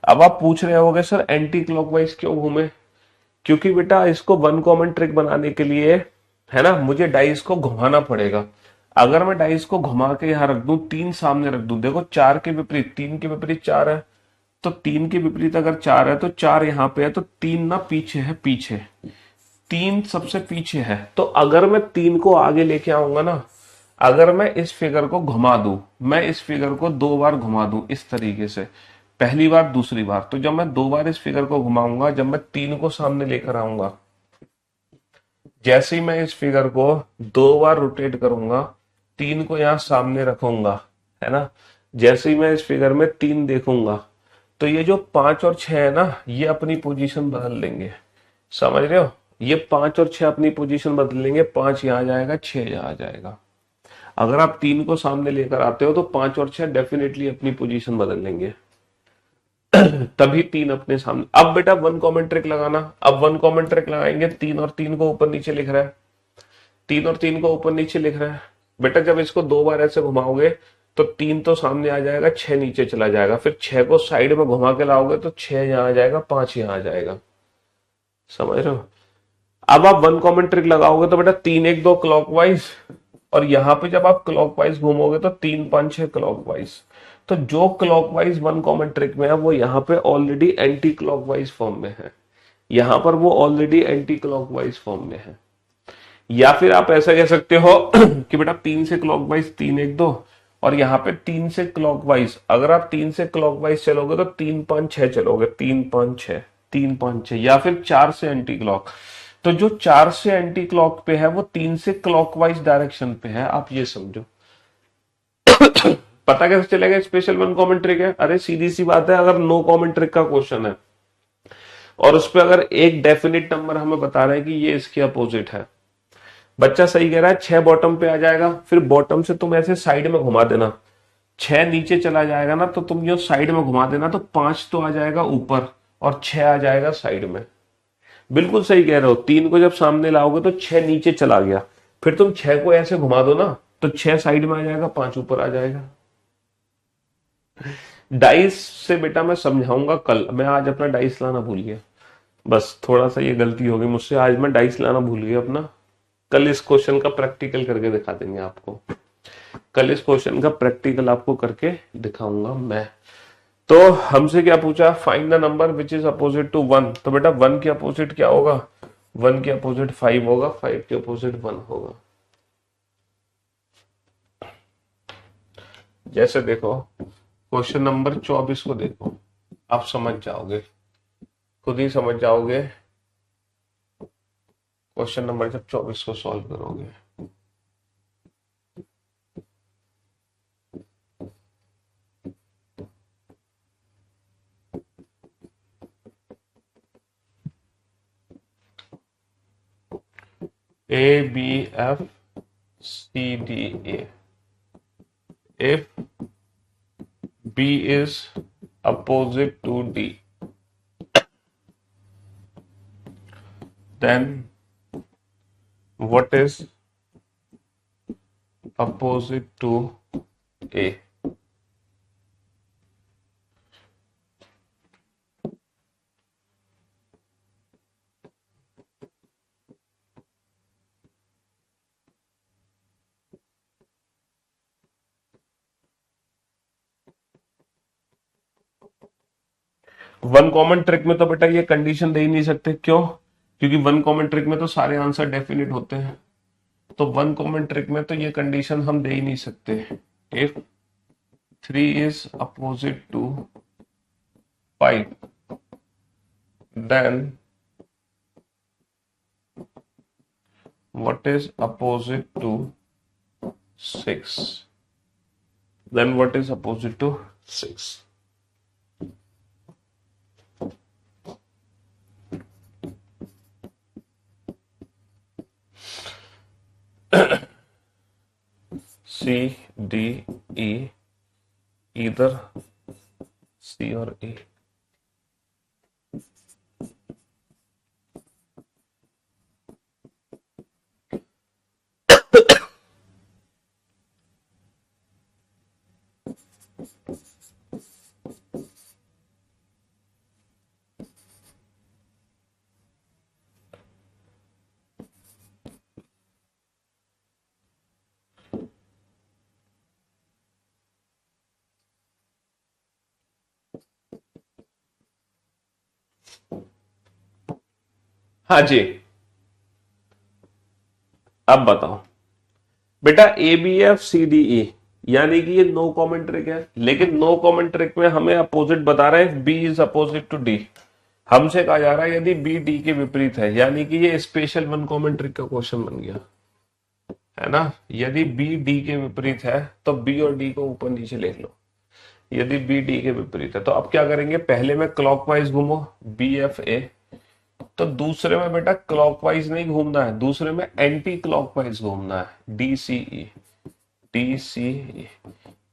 अब आप पूछ रहे होगे सर एंटी क्लॉकवाइज क्यों घूमे? क्योंकि बेटा इसको वन कॉमन ट्रिक बनाने के लिए, है ना, मुझे डाइस को घुमाना पड़ेगा। अगर मैं डाइस को घुमा के यहां रख दूं, 3 सामने रख दूं, देखो 4 के विपरीत 3 के विपरीत 4 है, तो 3 के विपरीत अगर 4 है तो 4 यहां पे है, तो 3 ना पीछे है, पीछे 3 सबसे पीछे है। तो अगर मैं 3 को आगे लेके आऊंगा ना, अगर मैं इस फिगर को घुमा दूं, मैं इस फिगर को 2 बार घुमा दूं इस तरीके से, पहली बार दूसरी बार, तो जब मैं 2 बार इस फिगर को घुमाऊंगा, जब मैं 3 को सामने लेकर आऊंगा, जैसे ही मैं इस फिगर को 2 बार रोटेट करूंगा, 3 को यहां सामने रखूंगा, है ना, जैसे ही मैं इस फिगर में 3 देखूंगा तो ये जो 5 और 6 है ना, ये अपनी पोजीशन बदल लेंगे। समझ रहे हो? ये 5 और 6 अपनी पोजीशन बदल लेंगे, 5 यहां जाएगा, 6 यहां जाएगा। अगर आप 3 को सामने लेकर आते हो तो 5 और 6 डेफिनेटली अपनी पोजीशन बदल लेंगे, तभी 3 अपने सामने। अब बेटा वन कॉमन ट्रिक लगाना। अब वन कॉमन ट्रिक लगाएंगे, 3 और 3 को ऊपर नीचे लिख रहा है, 3 और 3 को ऊपर नीचे लिख रहा है। बेटा जब इसको 2 बार ऐसे घुमाओगे तो 3 तो सामने आ जाएगा, 6 नीचे चला जाएगा, फिर 6 को साइड में घुमा के लाओगे तो 6 यहां आ जाएगा, 5 यहां आ जाएगा। समझ रहे हो? अब आप वन कॉमन ट्रिक लगाओगे तो बेटा 3 1 2 क्लॉकवाइज, और यहां पे जब आप क्लॉकवाइज घूमोगे तो 3 5 6 क्लॉकवाइज। तो जो क्लॉकवाइज वन कॉमन ट्रिक में है वो यहाँ पे ऑलरेडी एंटी क्लॉकवाइज फॉर्म में है, यहां पर वो ऑलरेडी एंटी क्लॉकवाइज फॉर्म में है। या फिर आप ऐसा कह सकते हो कि बेटा 3 से क्लॉकवाइज 3 1 2, और यहाँ पे 3 से क्लॉकवाइज, अगर आप 3 से क्लॉकवाइज चलोगे तो 3 5 6 चलोगे, 3 5 6 3 5 6, या फिर 4 से एंटी क्लॉक। तो जो 4 से एंटी क्लॉक पे है वो 3 से क्लॉकवाइज डायरेक्शन पे है, आप ये समझो। पता कैसे चलेगा स्पेशल वन कॉमन ट्रिक है? अरे सीधी सी बात है, अगर नो कॉमन ट्रिक का क्वेश्चन है और उस पर अगर एक डेफिनेट नंबर हमें बता रहा है कि ये इसके अपोजिट है, बच्चा सही कह रहा है, 6 बॉटम पे आ जाएगा, फिर बॉटम से तुम ऐसे साइड में घुमा देना, 6 नीचे चला जाएगा ना, तो तुम जो साइड में घुमा देना तो 5 तो आ जाएगा ऊपर और 6 आ जाएगा साइड में। बिल्कुल सही कह रहे हो, 3 को जब सामने लाओगे तो 6 नीचे चला गया, फिर तुम 6 को ऐसे घुमा दो ना तो 6 साइड में आ जाएगा, 5 ऊपर आ जाएगा। डाइस से बेटा मैं समझाऊंगा कल, मैं आज अपना डाइस लाना भूल गया, बस थोड़ा सा ये गलती हो गई मुझसे, आज मैं डाइस लाना भूल गया अपना। कल इस क्वेश्चन का प्रैक्टिकल करके दिखा देंगे आपको, कल इस क्वेश्चन का प्रैक्टिकल आपको करके दिखाऊंगा मैं। तो हमसे क्या पूछा? Find the number which is opposite to 1। तो बेटा 1 के अपोजिट क्या होगा? 1 के अपोजिट 5 होगा, 5 के अपोजिट 1 होगा। जैसे देखो क्वेश्चन नंबर 24 को देखो, आप समझ जाओगे, खुद ही समझ जाओगे क्वेश्चन नंबर जब 24 को सॉल्व करोगे। A, B, F, C, D, A. If B is opposite to D, then what is opposite to A? One common trick में तो बेटा ये कंडीशन दे ही नहीं सकते, क्यों? क्योंकि वन कॉमन ट्रिक में तो सारे आंसर डेफिनेट होते हैं, तो वन कॉमन ट्रिक में तो ये कंडीशन हम दे ही नहीं सकते। If 3 is opposite to 5, then what is opposite to 6? Then what is opposite to 6? C, D, E, either C or E. हाँ जी, अब बताओ बेटा, A B F C D E, यानी कि ये नो कॉमन ट्रिक है, लेकिन नो कॉमन ट्रिक में हमें अपोजिट बता रहा है, B is opposite to D. हमसे कहा जा रहा है यदि बी डी के विपरीत है, यानी कि ये स्पेशल वन कॉमन ट्रिक का क्वेश्चन बन गया, है ना। यदि बी डी के विपरीत है तो बी और डी को ऊपर नीचे लिख लो। यदि बी डी के विपरीत है तो अब क्या करेंगे, पहले में क्लॉकवाइज घूमो, बी एफ ए, तो दूसरे में बेटा क्लॉकवाइज नहीं घूमना है, दूसरे में एंटी क्लॉकवाइज घूमना है, डी सी ई, डी सी ई।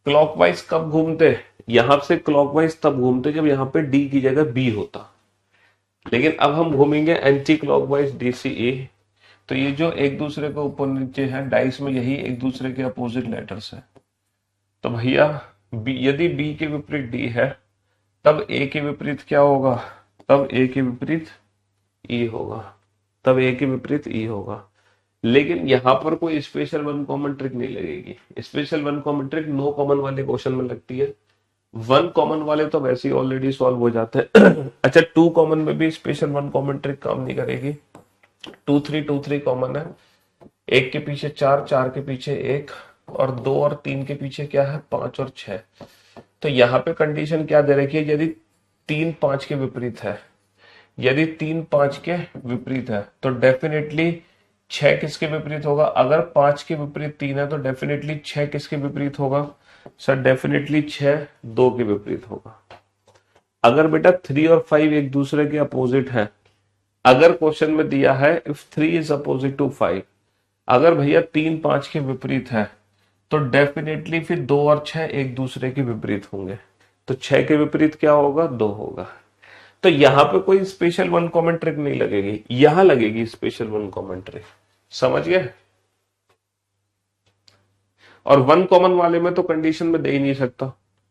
क्लॉकवाइज कब घूमते, यहां से क्लॉकवाइज तब घूमते जब यहां पे डी की जगह बी होता, लेकिन अब हम घूमेंगे एंटी क्लॉकवाइज डी सी ई। तो ये जो एक दूसरे के ऊपर नीचे है डाइस में, यही एक दूसरे के अपोजिट लेटर्स है। तो भैया यदि बी के विपरीत डी है, तब ए के विपरीत क्या होगा, तब ए के विपरीत ई होगा, तब ए के विपरीत ई होगा। लेकिन यहां पर कोई स्पेशल वन कॉमन ट्रिक नहीं लगेगी। Special one common trick no common वाले क्वेश्चन में लगती है, वन कॉमन वाले तो वैसे ही ऑलरेडी सॉल्व हो जाते हैं। अच्छा, टू कॉमन में भी स्पेशल वन कॉमन ट्रिक काम नहीं करेगी। 2 3 कॉमन है, एक के पीछे 4, 4 के पीछे 1, और 2 और 3 के पीछे क्या है, 5 और 6। तो यहाँ पे कंडीशन क्या दे रखी है, यदि 3 5 के विपरीत है, यदि 3 5 के विपरीत है तो डेफिनेटली 6 किसके विपरीत होगा। अगर 5 के विपरीत 3 है तो डेफिनेटली 6 किसके विपरीत होगा, सर डेफिनेटली 6 2 के विपरीत होगा। अगर बेटा 3 और 5 एक दूसरे के अपोजिट है, अगर क्वेश्चन में दिया है इफ 3 इज अपोजिट टू 5, अगर भैया 3 5 के विपरीत है तो डेफिनेटली फिर 2 और 6 एक दूसरे के विपरीत होंगे, तो 6 के विपरीत क्या होगा, 2 होगा। तो यहां पे कोई स्पेशल वन कॉमन ट्रिक नहीं लगेगी, यहां लगेगी स्पेशल वन कॉमन ट्रिक, समझ गए। और वन कॉमन वाले में तो कंडीशन में दे ही नहीं सकता,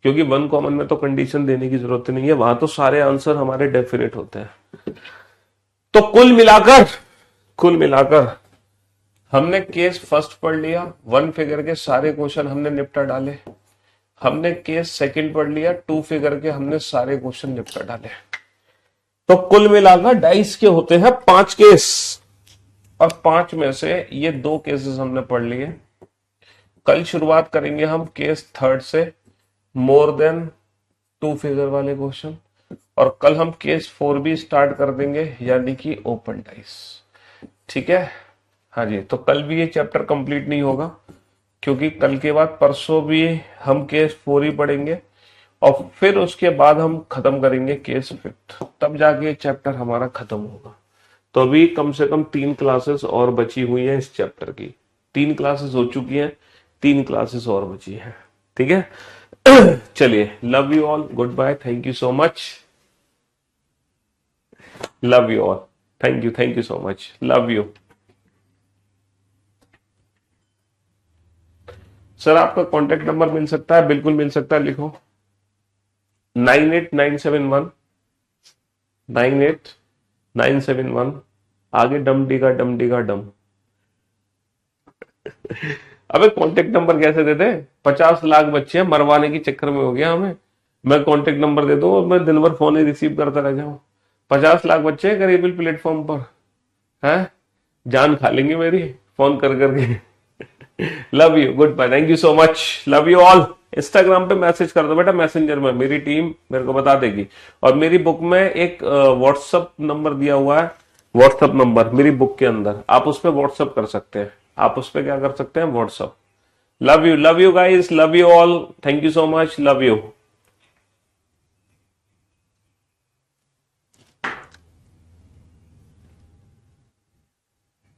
क्योंकि वन कॉमन में तो कंडीशन देने की जरूरत नहीं है, वहां तो सारे आंसर हमारे डेफिनेट होते हैं। तो कुल मिलाकर हमने केस फर्स्ट पढ़ लिया, वन फिगर के सारे क्वेश्चन हमने निपटा डाले। हमने केस सेकंड पढ़ लिया, 2 फिगर के हमने सारे क्वेश्चन निपटा डाले। तो कुल मिलाकर डाइस के होते हैं 5 केस, और 5 में से ये 2 केसेस हमने पढ़ लिए। कल शुरुआत करेंगे हम केस थर्ड से, मोर देन 2 फिगर वाले क्वेश्चन, और कल हम केस 4 भी स्टार्ट कर देंगे, यानी कि ओपन डाइस। ठीक है, हाँ जी। तो कल भी ये चैप्टर कंप्लीट नहीं होगा, क्योंकि कल के बाद परसों भी हम केस 4 ही पढ़ेंगे और फिर उसके बाद हम खत्म करेंगे केस 5, तब जाके ये चैप्टर हमारा खत्म होगा। तो अभी कम से कम 3 क्लासेस और बची हुई हैं इस चैप्टर की। 3 क्लासेस हो चुकी हैं, 3 क्लासेस और बची हैं। ठीक है चलिए, love you all, goodbye, thank you so much, love you all, thank you so much, love you. Sir आपका कॉन्टेक्ट नंबर मिल सकता है? बिल्कुल मिल सकता है, लिखो 98971 98971, आगे डम डिगा डम। अबे कांटेक्ट नंबर कैसे दे दे? 50 लाख बच्चे हैं, मरवाने के चक्कर में हो गया हमें। मैं कांटेक्ट नंबर दे दूं और मैं दिन भर फोन ही रिसीव करता रह जाऊं। 50 लाख बच्चे हैं करीबी प्लेटफॉर्म पर, हैं? जान खा लेंगे मेरी फोन कर करके। Love you, goodbye, thank you so much, love you all. Instagram पे मैसेज कर दो बेटा, मैसेंजर में, मेरी टीम मेरे को बता देगी। और मेरी बुक में एक व्हाट्सअप नंबर दिया हुआ है, व्हाट्सअप नंबर मेरी बुक के अंदर, आप उस पर व्हाट्सअप कर सकते हैं। आप उस पर क्या कर सकते हैं? WhatsApp. Love you guys, love you all, thank you so much, love you.